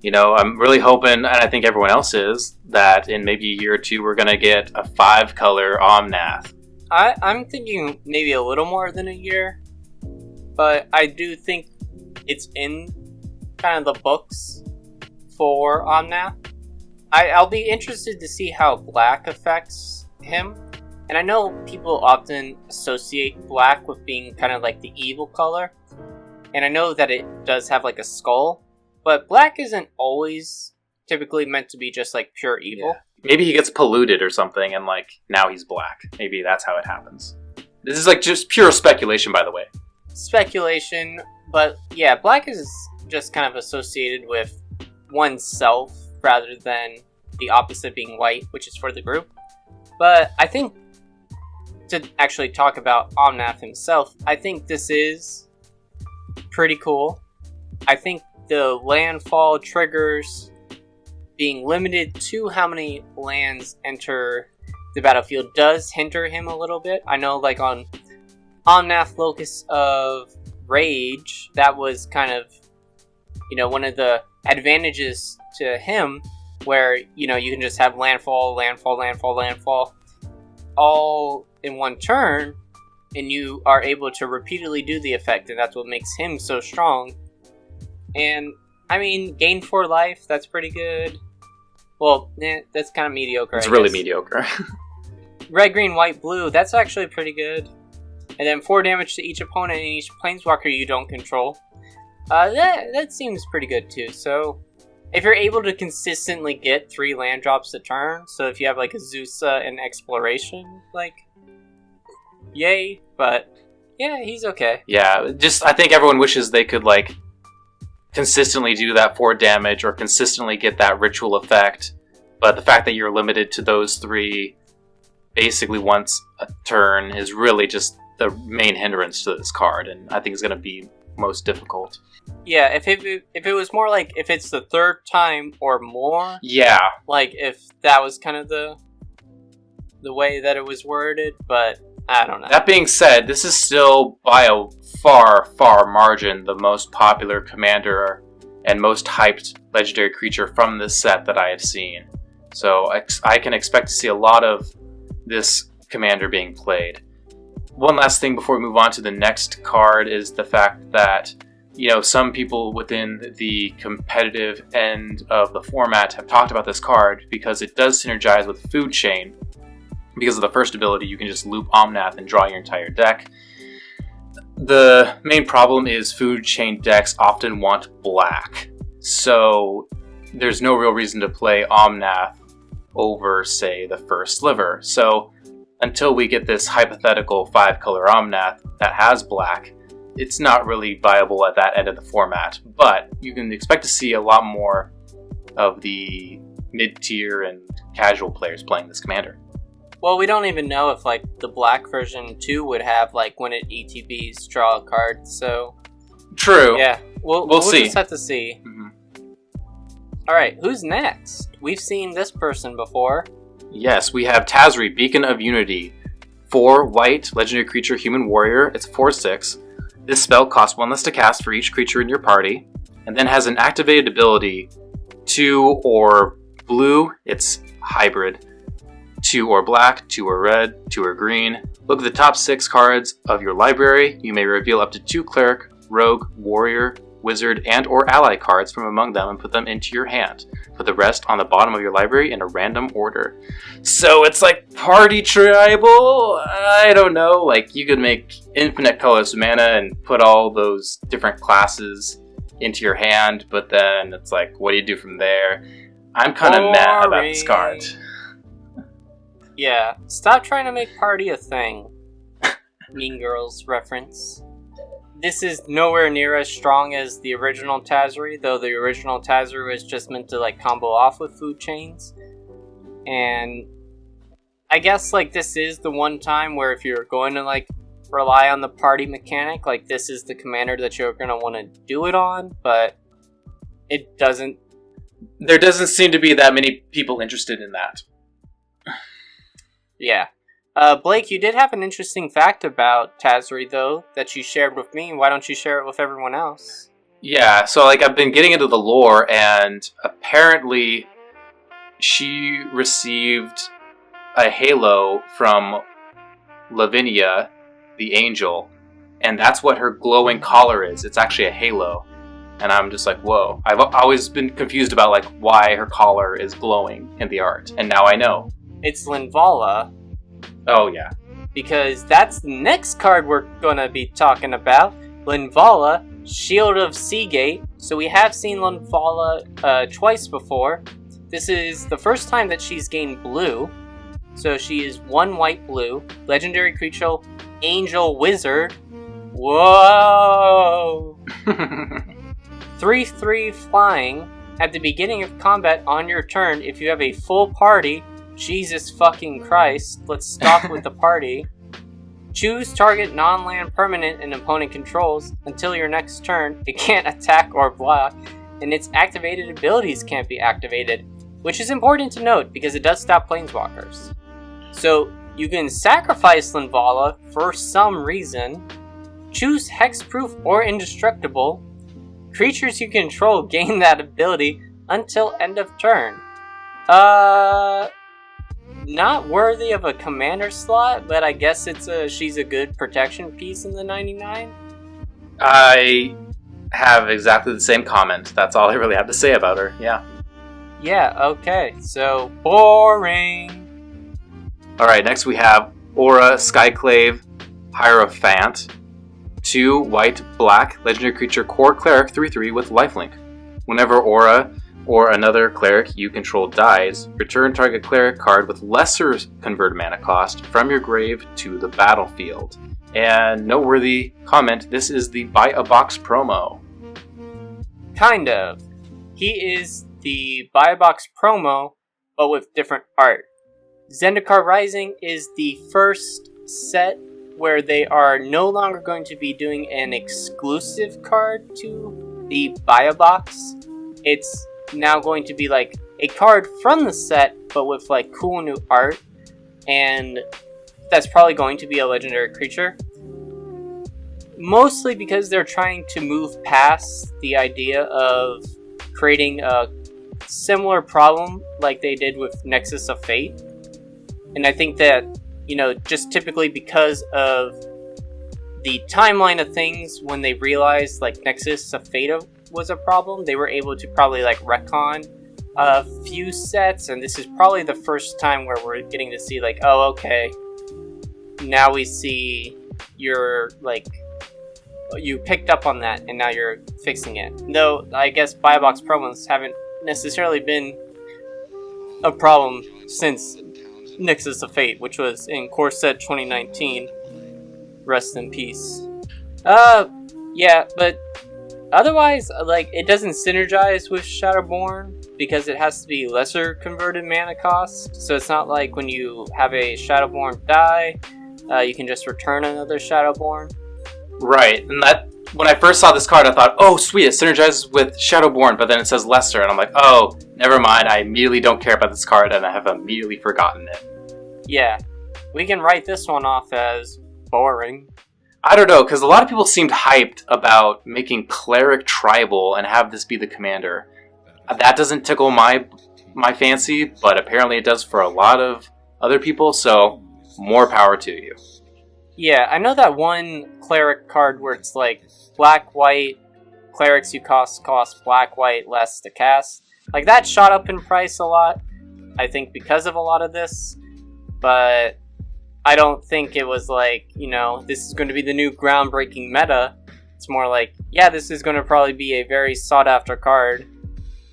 I'm really hoping, and I think everyone else is, that in maybe a year or two we're going to get a 5-color Omnath. I'm thinking maybe a little more than a year, but I do think it's in kind of the books for Omnath. I'll be interested to see how black affects him, and I know people often associate black with being kind of like the evil color, and I know that it does have like a skull, but black isn't always typically meant to be just like pure evil. Yeah. Maybe he gets polluted or something and now he's black. Maybe that's how it happens. This is just pure speculation, by the way. Speculation, but yeah, black is just kind of associated with oneself rather than the opposite being white, which is for the group. But I think to actually talk about Omnath himself, I think this is pretty cool. I think the landfall triggers being limited to how many lands enter the battlefield does hinder him a little bit. I know on Omnath Locus of Rage, that was kind of, one of the advantages to him where, you can just have landfall all in one turn, and you are able to repeatedly do the effect, and that's what makes him so strong. And, gain 4 life, that's pretty good. Well, that's kind of mediocre, It's really mediocre. Red, green, white, blue, that's actually pretty good. And then 4 damage to each opponent and each planeswalker you don't control. That seems pretty good too. So, if you're able to consistently get 3 land drops a turn, so if you have a Zusa and Exploration, yay. But, yeah, he's okay. Yeah, I think everyone wishes they could, consistently do that 4 damage or consistently get that ritual effect, but the fact that you're limited to those 3 basically once a turn is really just the main hindrance to this card, and I think it's going to be most difficult. Yeah, if it was more like if it's the third time or more. Yeah. Like if that was kind of the way that it was worded, but I don't know. That being said, this is still by a far, far margin the most popular commander and most hyped legendary creature from this set that I have seen. So I can expect to see a lot of this commander being played. One last thing before we move on to the next card is the fact that, some people within the competitive end of the format have talked about this card because it does synergize with Food Chain. Because of the first ability, you can just loop Omnath and draw your entire deck. The main problem is Food Chain decks often want black. So there's no real reason to play Omnath over, say, the first sliver. So until we get this hypothetical 5-color Omnath that has black, it's not really viable at that end of the format. But you can expect to see a lot more of the mid-tier and casual players playing this commander. Well, we don't even know if, the black version 2 would have, when it ETBs, draw a card, so... True. Yeah, we'll see. Just have to see. Mm-hmm. Alright, who's next? We've seen this person before. Yes, we have Tazri, Beacon of Unity. 4 white, legendary creature, human warrior. It's 4/6. This spell costs 1 less to cast for each creature in your party, and then has an activated ability 2 or blue, it's hybrid. 2 or black, 2 or red, 2 or green. Look at the top 6 cards of your library. You may reveal up to 2 cleric, rogue, warrior, wizard, and or ally cards from among them and put them into your hand. Put the rest on the bottom of your library in a random order. So it's like party tribal? I don't know. You could make infinite colorless mana and put all those different classes into your hand, but then it's what do you do from there? I'm kind of mad about this card. Yeah, stop trying to make party a thing. Mean Girls reference. This is nowhere near as strong as the original Tazri, though the original Tazri was just meant to combo off with Food Chains. And I guess this is the one time where if you're going to rely on the party mechanic, this is the commander that you're going to want to do it on, but it doesn't. There doesn't seem to be that many people interested in that. Yeah. Blake, you did have an interesting fact about Tazri, though, that you shared with me. Why don't you share it with everyone else? Yeah, so I've been getting into the lore, and apparently she received a halo from Lavinia, the angel, and that's what her glowing collar is. It's actually a halo. And I'm just whoa. I've always been confused about why her collar is glowing in the art, and now I know. It's Linvala. Oh, yeah. Because that's the next card we're gonna be talking about. Linvala, Shield of Seagate. So we have seen Linvala twice before. This is the first time that she's gained blue. So she is 1 white blue. Legendary creature, Angel Wizard. Whoa! 3/3 flying. At the beginning of combat on your turn, if you have a full party, Jesus fucking Christ, let's stop with the party. Choose target non-land permanent an opponent controls. Until your next turn, it can't attack or block, and its activated abilities can't be activated, which is important to note because it does stop planeswalkers. So you can sacrifice Linvala for some reason, choose hexproof or indestructible. Creatures you control gain that ability until end of turn. Not worthy of a commander slot, but I guess she's a good protection piece in the 99. I have exactly the same comment. That's all I really have to say about her. Yeah. Yeah, okay. So, boring. Alright, next we have Aura, Skyclave, Hierophant. 2 white, black, legendary creature, core cleric, 3/3 with lifelink. Whenever Aura or another cleric you control dies, return target cleric card with lesser convert mana cost from your grave to the battlefield. And noteworthy comment, this is the Buy a Box promo. Kind of. He is the Buy a Box promo, but with different art. Zendikar Rising is the first set where they are no longer going to be doing an exclusive card to the buy a box. It's now going to be like a card from the set, but with like cool new art, and that's probably going to be a legendary creature. Mostly because they're trying to move past the idea of creating a similar problem like they did with Nexus of Fate. And I think that, just typically because of the timeline of things, when they realized like Nexus of Fate was a problem, they were able to probably like retcon a few sets, and this is probably the first time where we're getting to see like, oh, okay, now we see you're like, you picked up on that and now you're fixing it. Though I guess buy box problems haven't necessarily been a problem since Nexus of Fate, which was in Core Set 2019. Rest in peace. Yeah, but otherwise, like, it doesn't synergize with Shadowborn because it has to be lesser converted mana cost. So it's not like when you have a Shadowborn die, you can just return another Shadowborn. Right, and that when I first saw this card, I thought, oh, sweet, it synergizes with Shadowborn, but then it says lesser, and I'm like, oh, never mind, I immediately don't care about this card, and I have immediately forgotten it. Yeah, we can write this one off as boring. I don't know, because a lot of people seemed hyped about making Cleric Tribal and have this be the commander. That doesn't tickle my fancy, but apparently it does for a lot of other people, so more power to you. Yeah, I know that one Cleric card where it's like black, white, Clerics you cost black, white, less to cast. Like, that shot up in price a lot, I think because of a lot of this, but I don't think it was like, this is going to be the new groundbreaking meta. It's more like, yeah, this is going to probably be a very sought after card.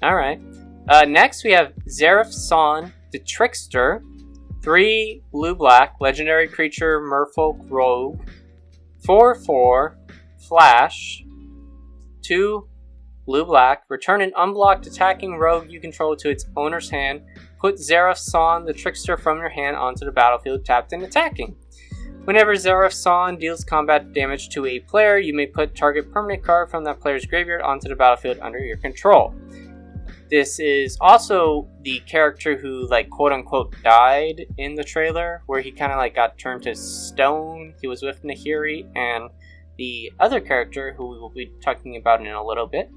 Alright. Next we have Zerefsan, the Trickster. 3 blue-black, legendary creature, merfolk, rogue. 4/4, flash. 2 blue-black, return an unblocked attacking rogue you control to its owner's hand. Put Zerefsan, the Trickster, from your hand onto the battlefield, tapped and attacking. Whenever Zerefsan deals combat damage to a player, you may put target permanent card from that player's graveyard onto the battlefield under your control. This is also the character who, like, quote-unquote died in the trailer, where he kind of, like, got turned to stone. He was with Nahiri and the other character, who we will be talking about in a little bit.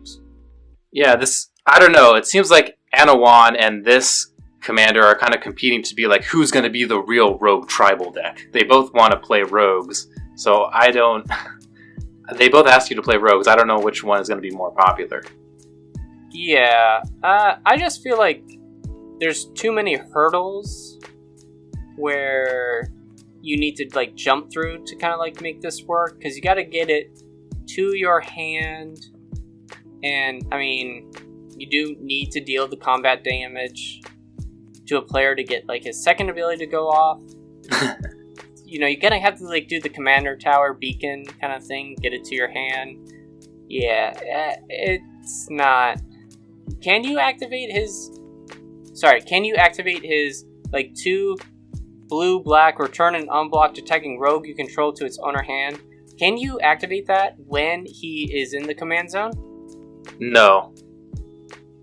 Yeah, I don't know, it seems like Anawan and this commander are kind of competing to be like, who's going to be the real rogue tribal deck? They both want to play rogues, so they both ask you to play rogues. I don't know which one is going to be more popular. Yeah, I just feel like there's too many hurdles where you need to like jump through to kind of like make this work, because you got to get it to your hand, and I mean, you do need to deal the combat damage to a player to get like his second ability to go off. You're gonna have to like do the commander tower beacon kind of thing, get it to your hand. Yeah, it's not. Can you activate his like 2 blue-black, return an unblocked attacking rogue you control to its owner hand? Can you activate that when he is in the command zone? No.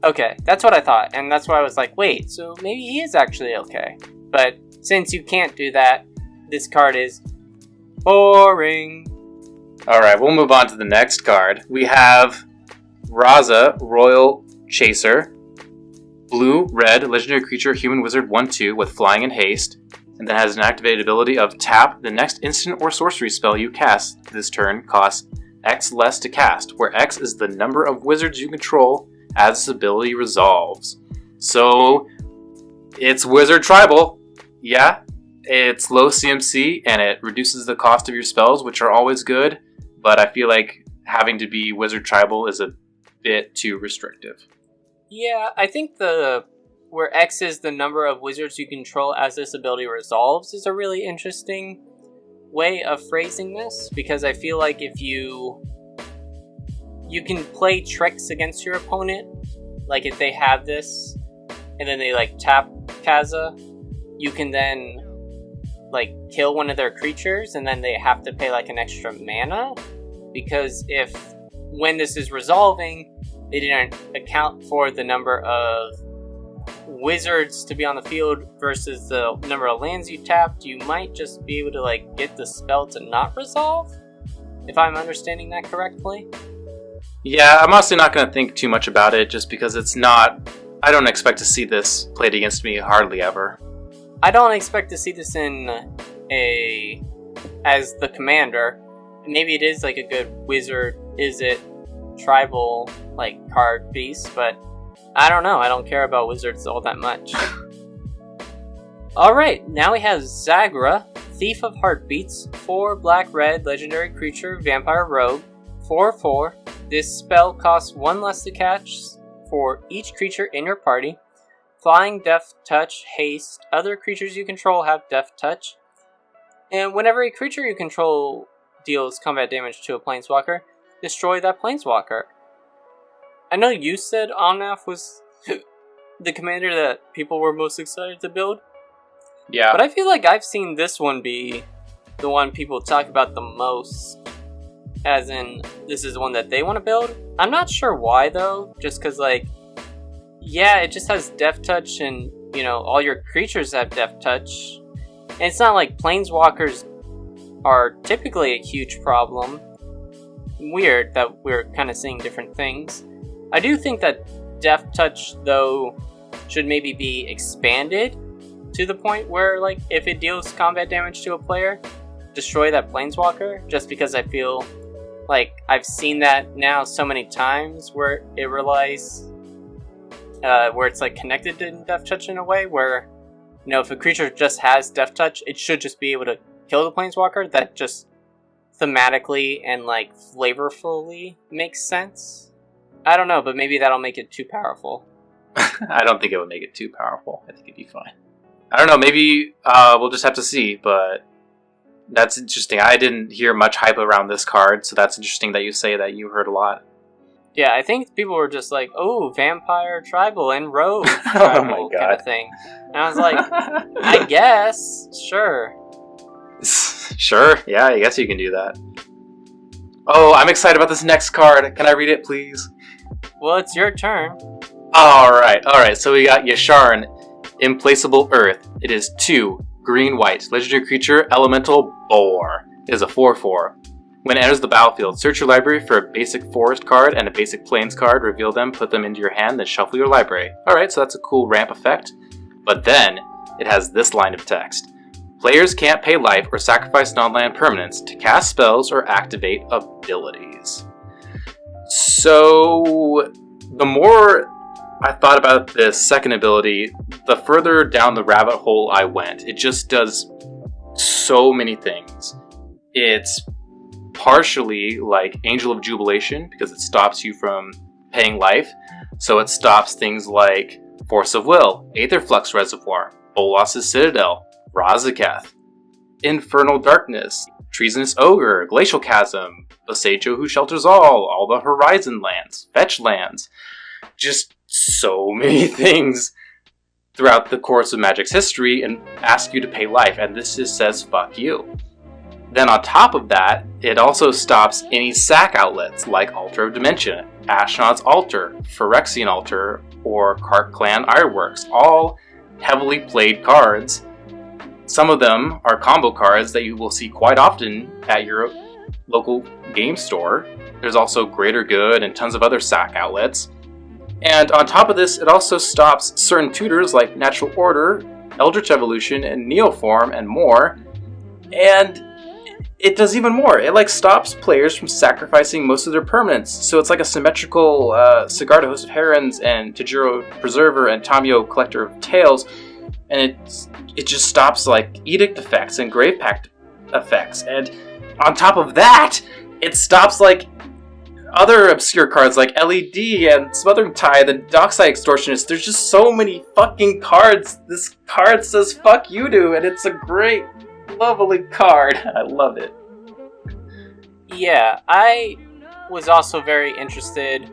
Okay, that's what I thought, and that's why I was like, wait, so maybe he is actually okay. But since you can't do that, this card is boring. Alright, we'll move on to the next card. We have Raza, Royal Chaser. Blue, red, legendary creature, human wizard 1/2 with flying and haste, and that has an activated ability of tap. The next instant or sorcery spell you cast this turn costs X less to cast, where X is the number of wizards you control as this ability resolves. So, it's Wizard Tribal. Yeah, it's low CMC, and it reduces the cost of your spells, which are always good, but I feel like having to be Wizard Tribal is a bit too restrictive. Yeah, I think where X is the number of wizards you control as this ability resolves is a really interesting way of phrasing this, because I feel like if you can play tricks against your opponent, like if they have this and then they like tap Kaza, you can then like kill one of their creatures and then they have to pay like an extra mana, because if when this is resolving they didn't account for the number of wizards to be on the field versus the number of lands you tapped, you might just be able to like get the spell to not resolve, if I'm understanding that correctly. Yeah, I'm honestly not going to think too much about it, just because it's not... I don't expect to see this played against me hardly ever. I don't expect to see this in as the commander. Maybe it is like a good wizard, is it tribal like card piece, but I don't know. I don't care about wizards all that much. Alright, now we have Zagra, Thief of Heartbeats, 4 black-red legendary creature, vampire rogue, 4/4. This spell costs 1 less to catch for each creature in your party. Flying, Death Touch, Haste. Other creatures you control have Death Touch. And whenever a creature you control deals combat damage to a planeswalker, destroy that planeswalker. I know you said Omnath was the commander that people were most excited to build. Yeah. But I feel like I've seen this one be the one people talk about the most. As in, this is the one that they want to build. I'm not sure why though, just because like, yeah, it just has Death Touch and, you know, all your creatures have Death Touch. And it's not like planeswalkers are typically a huge problem. Weird that we're kind of seeing different things. I do think that Death Touch, though, should maybe be expanded to the point where, like, if it deals combat damage to a player, destroy that planeswalker, just because I feel like I've seen that now so many times where it relies, where it's, like, connected to Death Touch in a way where, you know, if a creature just has Death Touch, it should just be able to kill the planeswalker. That just thematically and, like, flavorfully makes sense. I don't know, but maybe that'll make it too powerful. I don't think it would make it too powerful. I think it'd be fine. I don't know, maybe we'll just have to see, but that's interesting. I didn't hear much hype around this card, so that's interesting that you say that you heard a lot. Yeah, I think people were just like, oh, vampire tribal and rogue tribal Oh my God. kind of thing. And I was like, I guess, sure. Sure, yeah, I guess you can do that. Oh, I'm excited about this next card. Can I read it, please? Well, it's your turn. Alright, so we got Yasharn, Implacable Earth. It is 2, green-white, legendary creature, elemental boar. It is a 4/4. When it enters the battlefield, search your library for a basic forest card and a basic plains card, reveal them, put them into your hand, then shuffle your library. Alright, so that's a cool ramp effect. But then, it has this line of text. Players can't pay life or sacrifice non-land permanents to cast spells or activate abilities. So, the more I thought about this second ability, the further down the rabbit hole I went. It just does so many things. It's partially like Angel of Jubilation, because it stops you from paying life. So it stops things like Force of Will, Aetherflux Reservoir, Bolas's Citadel, Razaketh, Infernal Darkness, Treasonous Ogre, Glacial Chasm, Bosejo Who Shelters All the Horizon lands, Fetch lands. Just so many things throughout the course of Magic's history and ask you to pay life, and this just says fuck you. Then on top of that, it also stops any sack outlets like Altar of Dimension, Ashnod's Altar, Phyrexian Altar, or Kark Clan Ironworks, all heavily played cards. Some of them are combo cards that you will see quite often at your local game store. There's also Greater Good and tons of other sack outlets. And on top of this, it also stops certain tutors like Natural Order, Eldritch Evolution, and Neoform, and more. And it does even more. It like stops players from sacrificing most of their permanents. So it's like a symmetrical Sigarda Host of Herons and Tajiro Preserver and Tamio Collector of Tales. And it just stops like Edict effects and Grave Pact effects. And on top of that, it stops like other obscure cards like LED and Smothering Tide and Dockside Extortionist. There's just so many fucking cards. This card says fuck you to, and it's a great, lovely card. I love it. Yeah, I was also very interested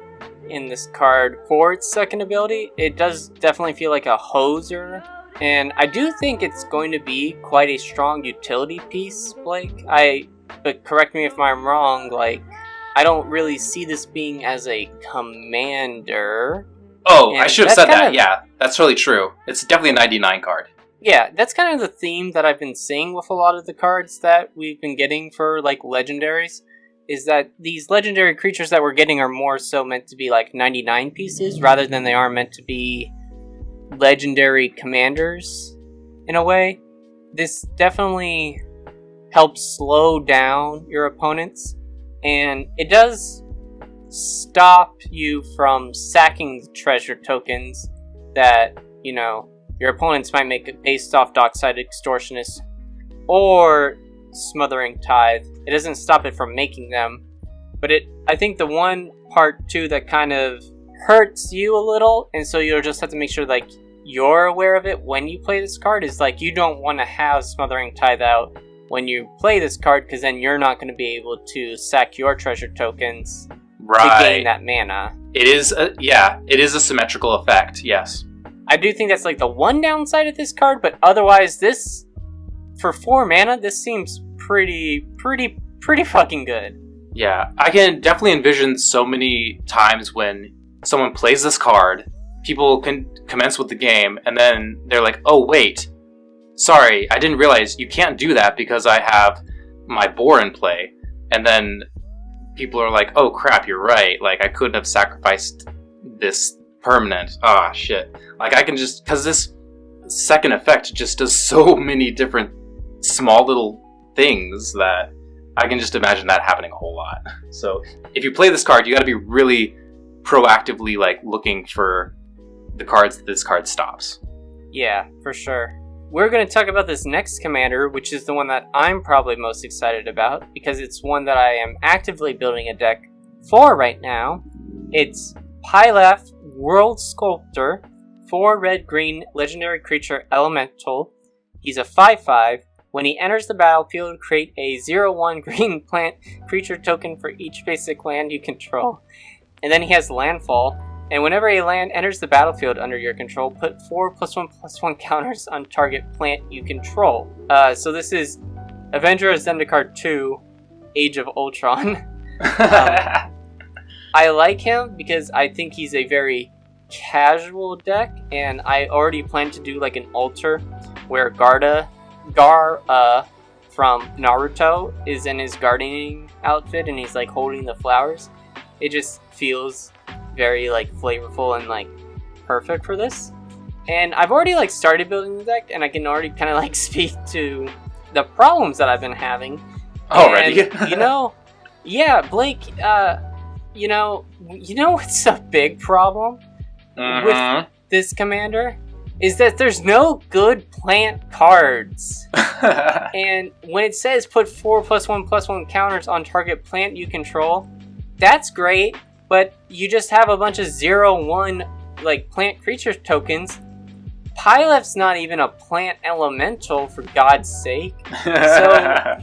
in this card for its second ability. It does definitely feel like a hoser And I do think it's going to be quite a strong utility piece, Blake. But correct me if I'm wrong, like, I don't really see this being as a commander. Oh, And I should have said that. Yeah, that's totally true. It's definitely a 99 card. Yeah, that's kind of the theme that I've been seeing with a lot of the cards that we've been getting for, like, legendaries, is that these legendary creatures that we're getting are more so meant to be, like, 99 pieces, rather than they are meant to be legendary commanders, in a way. This definitely helps slow down your opponents, and it does stop you from sacking the treasure tokens that, you know, your opponents might make it based off Dockside Extortionist or Smothering Tithe. It doesn't stop it from making them, but I think the one part too that kind of hurts you a little, and so you'll just have to make sure like you're aware of it when you play this card, is like you don't want to have Smothering Tithe out when you play this card, because then you're not going to be able to sack your treasure tokens to gain that mana. It is a symmetrical effect, yes. I do think that's like the one downside of this card, but otherwise this, for 4 mana, this seems pretty fucking good. Yeah, I can definitely envision so many times when someone plays this card, people can commence with the game, and then they're like, oh wait, sorry, I didn't realize you can't do that because I have my boar in play. And then people are like, oh crap, you're right, like I couldn't have sacrificed this permanent. Ah, shit. Like I can just, because this second effect just does so many different small little things that I can just imagine that happening a whole lot. So if you play this card, you gotta be really proactively like looking for the cards that this card stops. Yeah, for sure. We're going to talk about this next commander, which is the one that I'm probably most excited about, because it's one that I am actively building a deck for right now. It's Pilaf, World Sculptor, 4 red-green legendary creature elemental. He's a 5/5. When he enters the battlefield, create a 0/1 green plant creature token for each basic land you control. And then he has landfall. And whenever a land enters the battlefield under your control, put 4+1/+1 counters on target plant you control. So this is Avenger of Zendikar 2, Age of Ultron. I like him because I think he's a very casual deck, and I already plan to do like an altar where Gar from Naruto is in his gardening outfit and he's like holding the flowers. It just feels very like flavorful and like perfect for this. And I've already like started building the deck, and I can already kind of like speak to the problems that I've been having. Already? You know, yeah, Blake, you know what's a big problem with this commander? Is that there's no good plant cards. And when it says put 4+1/+1 counters on target plant you control, that's great, but you just have a bunch of 0/1 like plant creature tokens. Pilaf's not even a plant elemental, for God's sake. So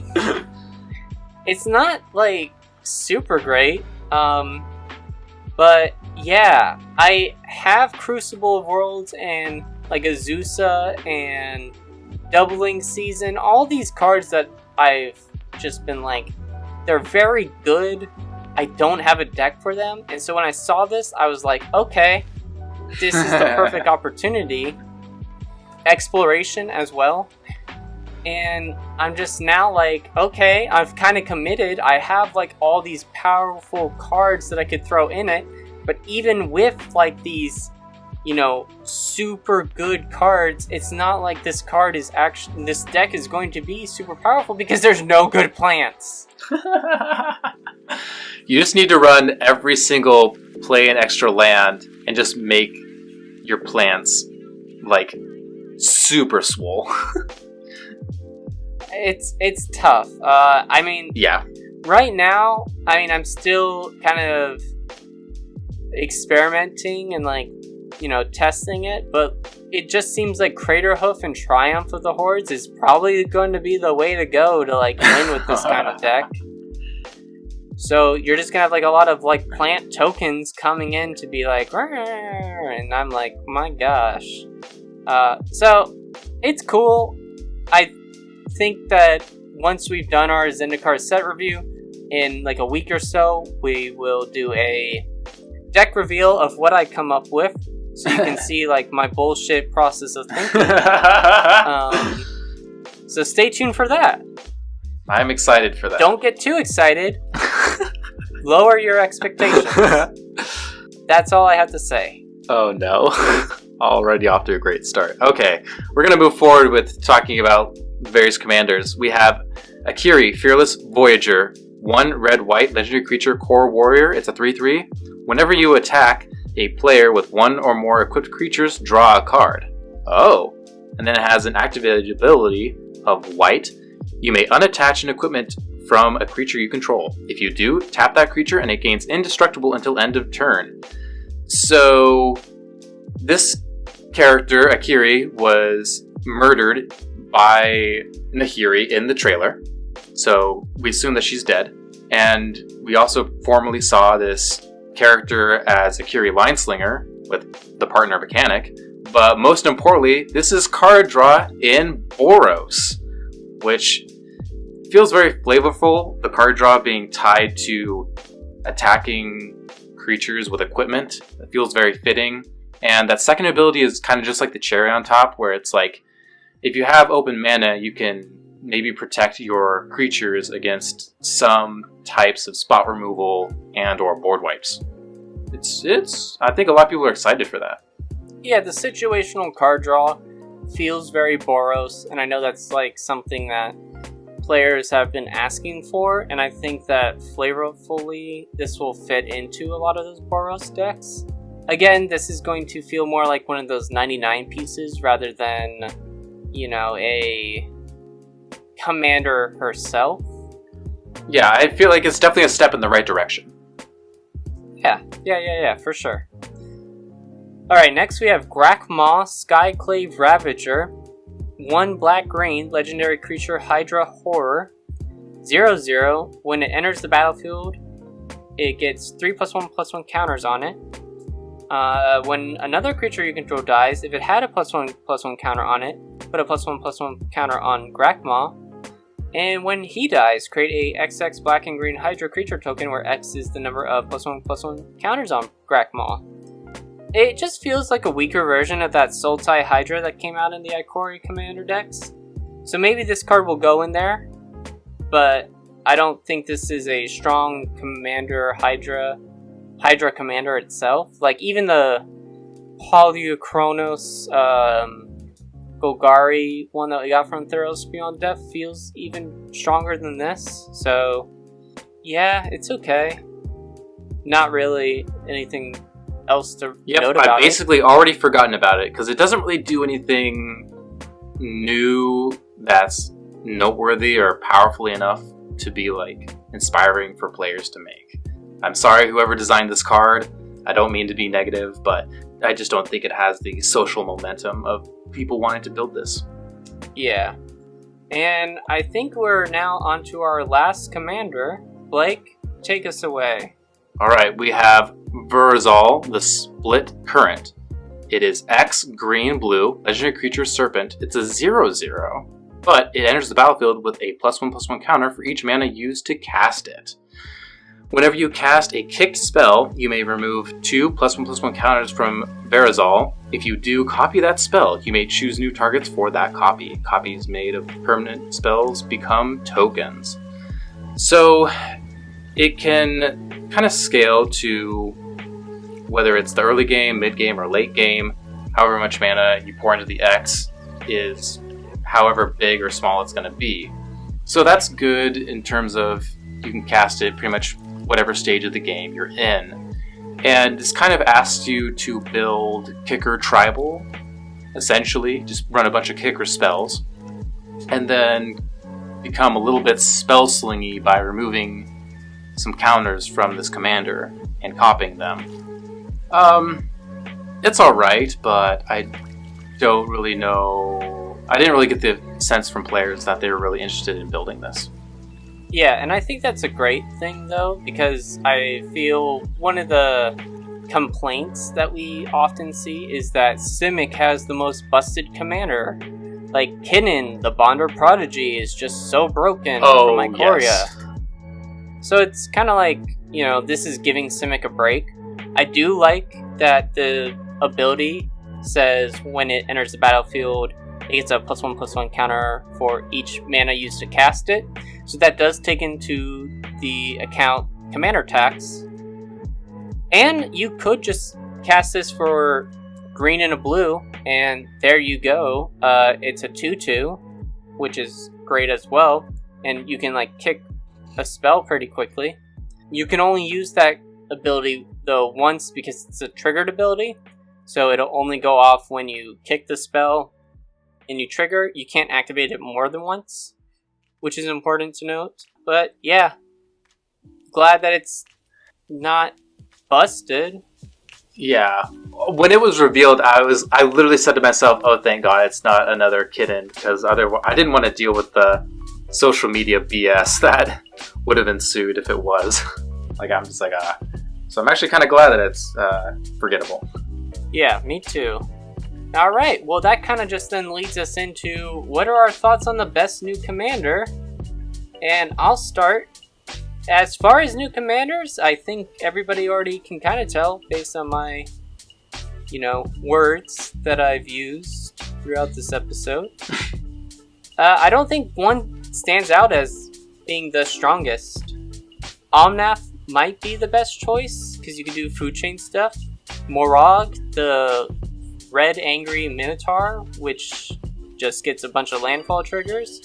it's not like super great. But yeah, I have Crucible of Worlds and like Azusa and Doubling Season, all these cards that I've just been like, they're very good. I don't have a deck for them, and so when I saw this, I was like, okay, this is the perfect opportunity. Exploration as well. And I'm just now like, okay, I've kind of committed. I have like all these powerful cards that I could throw in it, but even with like these, you know, super good cards, it's not like this deck is going to be super powerful because there's no good plants. You just need to run every single play an extra land and just make your plants like super swole. It's tough. I mean, yeah. Right now, I mean, I'm still kind of experimenting and like, you know, testing it, but it just seems like Crater Hoof and Triumph of the Hordes is probably going to be the way to go to like win with this kind of deck. So you're just gonna have like a lot of like plant tokens coming in to be like, and I'm like, my gosh. So It's cool. I think that once we've done our Zendikar set review, in like a week or so, we will do a deck reveal of what I come up with, so you can see like my bullshit process of thinking. So stay tuned for that. I'm excited for that. Don't get too excited. Lower your expectations. That's all I have to say. Oh no. Already off to a great start. Okay, we're going to move forward with talking about various commanders. We have Akiri, Fearless Voyager, 1 red-white legendary creature core warrior. It's a 3/3. Whenever you attack a player with 1 or more equipped creatures, draw a card. Oh. And then it has an activated ability of white. You may unattach an equipment from a creature you control. If you do, tap that creature and it gains indestructible until end of turn. So this character, Akiri, was murdered by Nahiri in the trailer. So we assume that she's dead. And we also formerly saw this character as Akiri Lineslinger with the partner mechanic. But most importantly, this is card draw in Boros, which feels very flavorful. The card draw being tied to attacking creatures with equipment. It feels very fitting. And that second ability is kind of just like the cherry on top, where it's like, if you have open mana, you can maybe protect your creatures against some types of spot removal and or board wipes. It's I think a lot of people are excited for that. Yeah, the situational card draw feels very Boros, and I know that's like something that players have been asking for, and I think that flavorfully this will fit into a lot of those Boros decks. Again, this is going to feel more like one of those 99 pieces rather than, you know, a commander herself. Yeah, I feel like it's definitely a step in the right direction. Yeah, for sure. Alright, next we have Grakmaw, Skyclave Ravager, 1 black-green, legendary creature Hydra Horror, 0/0. When it enters the battlefield, it gets 3+1/+1 counters on it. When another creature you control dies, if it had a +1/+1 counter on it, put a +1/+1 counter on Grakmaw. And when he dies, create a XX black and green Hydra creature token where X is the number of +1/+1 counters on Grakmaw. It just feels like a weaker version of that Sultai Hydra that came out in the Ikori Commander decks. So maybe this card will go in there, but I don't think this is a strong Commander Hydra Commander itself. Like, even the Polychronos Golgari one that we got from Theros Beyond Death feels even stronger than this. So, yeah, it's okay. Not really anything else to note about it. I've basically already forgotten about it, because it doesn't really do anything new that's noteworthy or powerfully enough to be, like, inspiring for players to make. I'm sorry whoever designed this card. I don't mean to be negative, but I just don't think it has the social momentum of people wanting to build this. Yeah. And I think we're now on to our last commander. Blake, take us away. Alright, we have Vurzal, the Split Current. It is X, green, blue, legendary creature Serpent. It's a 0/0, but it enters the battlefield with a +1/+1 counter for each mana used to cast it. Whenever you cast a kicked spell, you may remove 2 +1/+1 counters from Vurzal. If you do copy that spell, you may choose new targets for that copy. Copies made of permanent spells become tokens. So it can kind of scale to whether it's the early game, mid game, or late game. However much mana you pour into the X is however big or small it's going to be. So that's good in terms of you can cast it pretty much whatever stage of the game you're in. And this kind of asks you to build Kicker Tribal, essentially. Just run a bunch of Kicker spells, and then become a little bit spell slingy by removing some counters from this commander and copying them. It's alright, but I don't really know. I didn't really get the sense from players that they were really interested in building this. Yeah, and I think that's a great thing, though, because I feel one of the complaints that we often see is that Simic has the most busted commander Like, Kinnan, the Bonder Prodigy, is just so broken from Ikoria. Yes. So it's kind of like, this is giving Simic a break. I do like that the ability says when it enters the battlefield, it gets a +1/+1 counter for each mana used to cast it. So that does take into the account commander attacks. And you could just cast this for green and a blue, and there you go. It's a 2/2, which is great as well. And you can kick a spell pretty quickly. You can only use that ability though once because it's a triggered ability. So it'll only go off when you kick the spell and you trigger. You can't activate it more than once, which is important to note. But yeah, glad that it's not busted. Yeah. When it was revealed, I literally said to myself, "Oh, thank God it's not another kitten," because otherwise I didn't want to deal with the social media BS that would have ensued if it was. I'm just So I'm actually kind of glad that it's forgettable. Yeah, me too. Alright, well that kind of just then leads us into what are our thoughts on the best new commander? And I'll start. As far as new commanders, I think everybody already can kind of tell based on my, words that I've used throughout this episode. I don't think one stands out as being the strongest. Omnath might be the best choice because you can do food chain stuff. Morog, the red angry minotaur, which just gets a bunch of landfall triggers.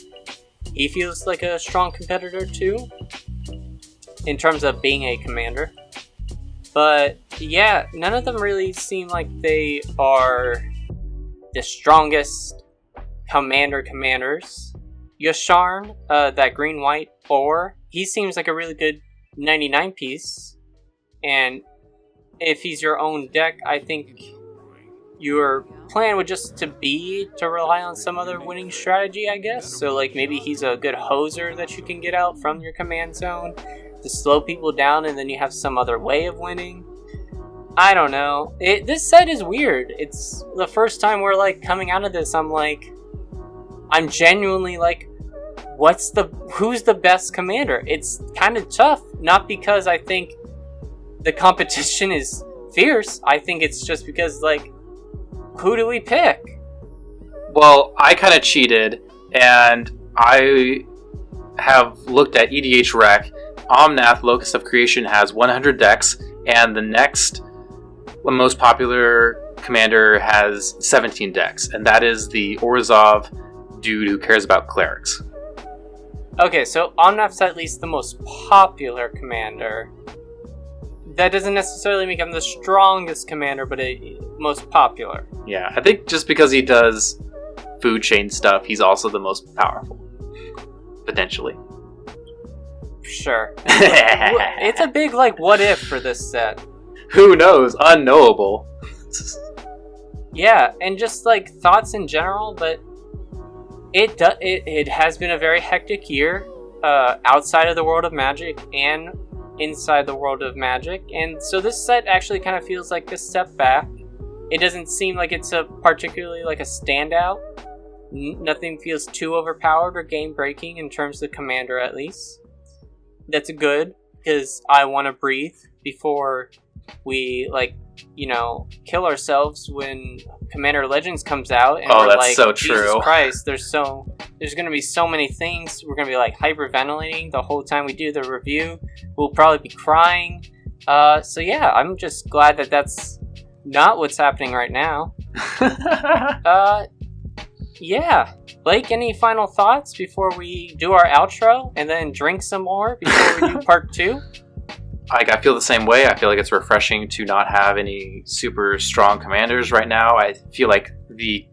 He feels like a strong competitor too, in terms of being a commander. But yeah, none of them really seem like they are the strongest commanders. Yasharn, that green-white ore, he seems like a really good 99 piece. And if he's your own deck, I think your plan would just to rely on some other winning strategy, I guess. So maybe he's a good hoser that you can get out from your command zone to slow people down, and then you have some other way of winning. I don't know. This set is weird. It's the first time we're coming out of this. I'm genuinely who's the best commander? It's kind of tough. Not because I think the competition is fierce. I think it's just because who do we pick? Well, I kind of cheated, and I have looked at EDH Rec. Omnath, Locus of Creation, has 100 decks, and the next most popular commander has 17 decks, and that is the Orzhov dude who cares about clerics. Okay, so Omnath's at least the most popular commander. That doesn't necessarily make him the strongest commander, but most popular. Yeah, I think just because he does food chain stuff, he's also the most powerful. Potentially. Sure. It's a big, what if for this set. Who knows? Unknowable. Yeah, and just, thoughts in general, but it has been a very hectic year, outside of the world of Magic and inside the world of Magic, and so this set actually kind of feels like a step back. It doesn't seem like it's particularly a standout. Nothing feels too overpowered or game-breaking in terms of commander, at least. That's good, because I want to breathe before we, kill ourselves when Commander Legends comes out. And we're that's so true. Jesus Christ, there's going to be so many things. We're going to be, hyperventilating the whole time we do the review. We'll probably be crying. So yeah, I'm just glad that that's not what's happening right now. Yeah. Blake, any final thoughts before we do our outro and then drink some more before we do part 2? I feel the same way. I feel like it's refreshing to not have any super strong commanders right now. I feel like the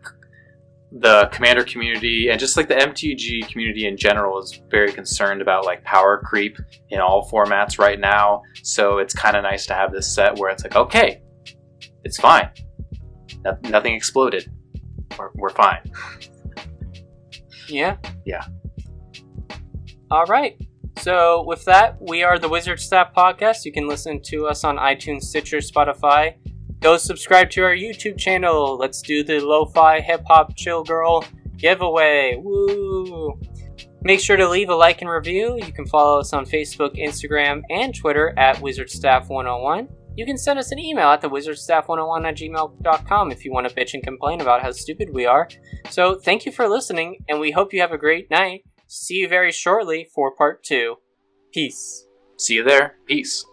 commander community and just the MTG community in general is very concerned about power creep in all formats right now. So it's kind of nice to have this set where it's okay, it's fine. Nothing exploded. We're fine. Yeah? Yeah. Alright. So with that, we are the Wizard Staff Podcast. You can listen to us on iTunes, Stitcher, Spotify. Go subscribe to our YouTube channel. Let's do the lo-fi hip-hop chill girl giveaway. Woo! Make sure to leave a like and review. You can follow us on Facebook, Instagram, and Twitter at WizardStaff101. You can send us an email at thewizardstaff101@gmail.com if you want to bitch and complain about how stupid we are. So thank you for listening, and we hope you have a great night. See you very shortly for part 2. Peace. See you there. Peace.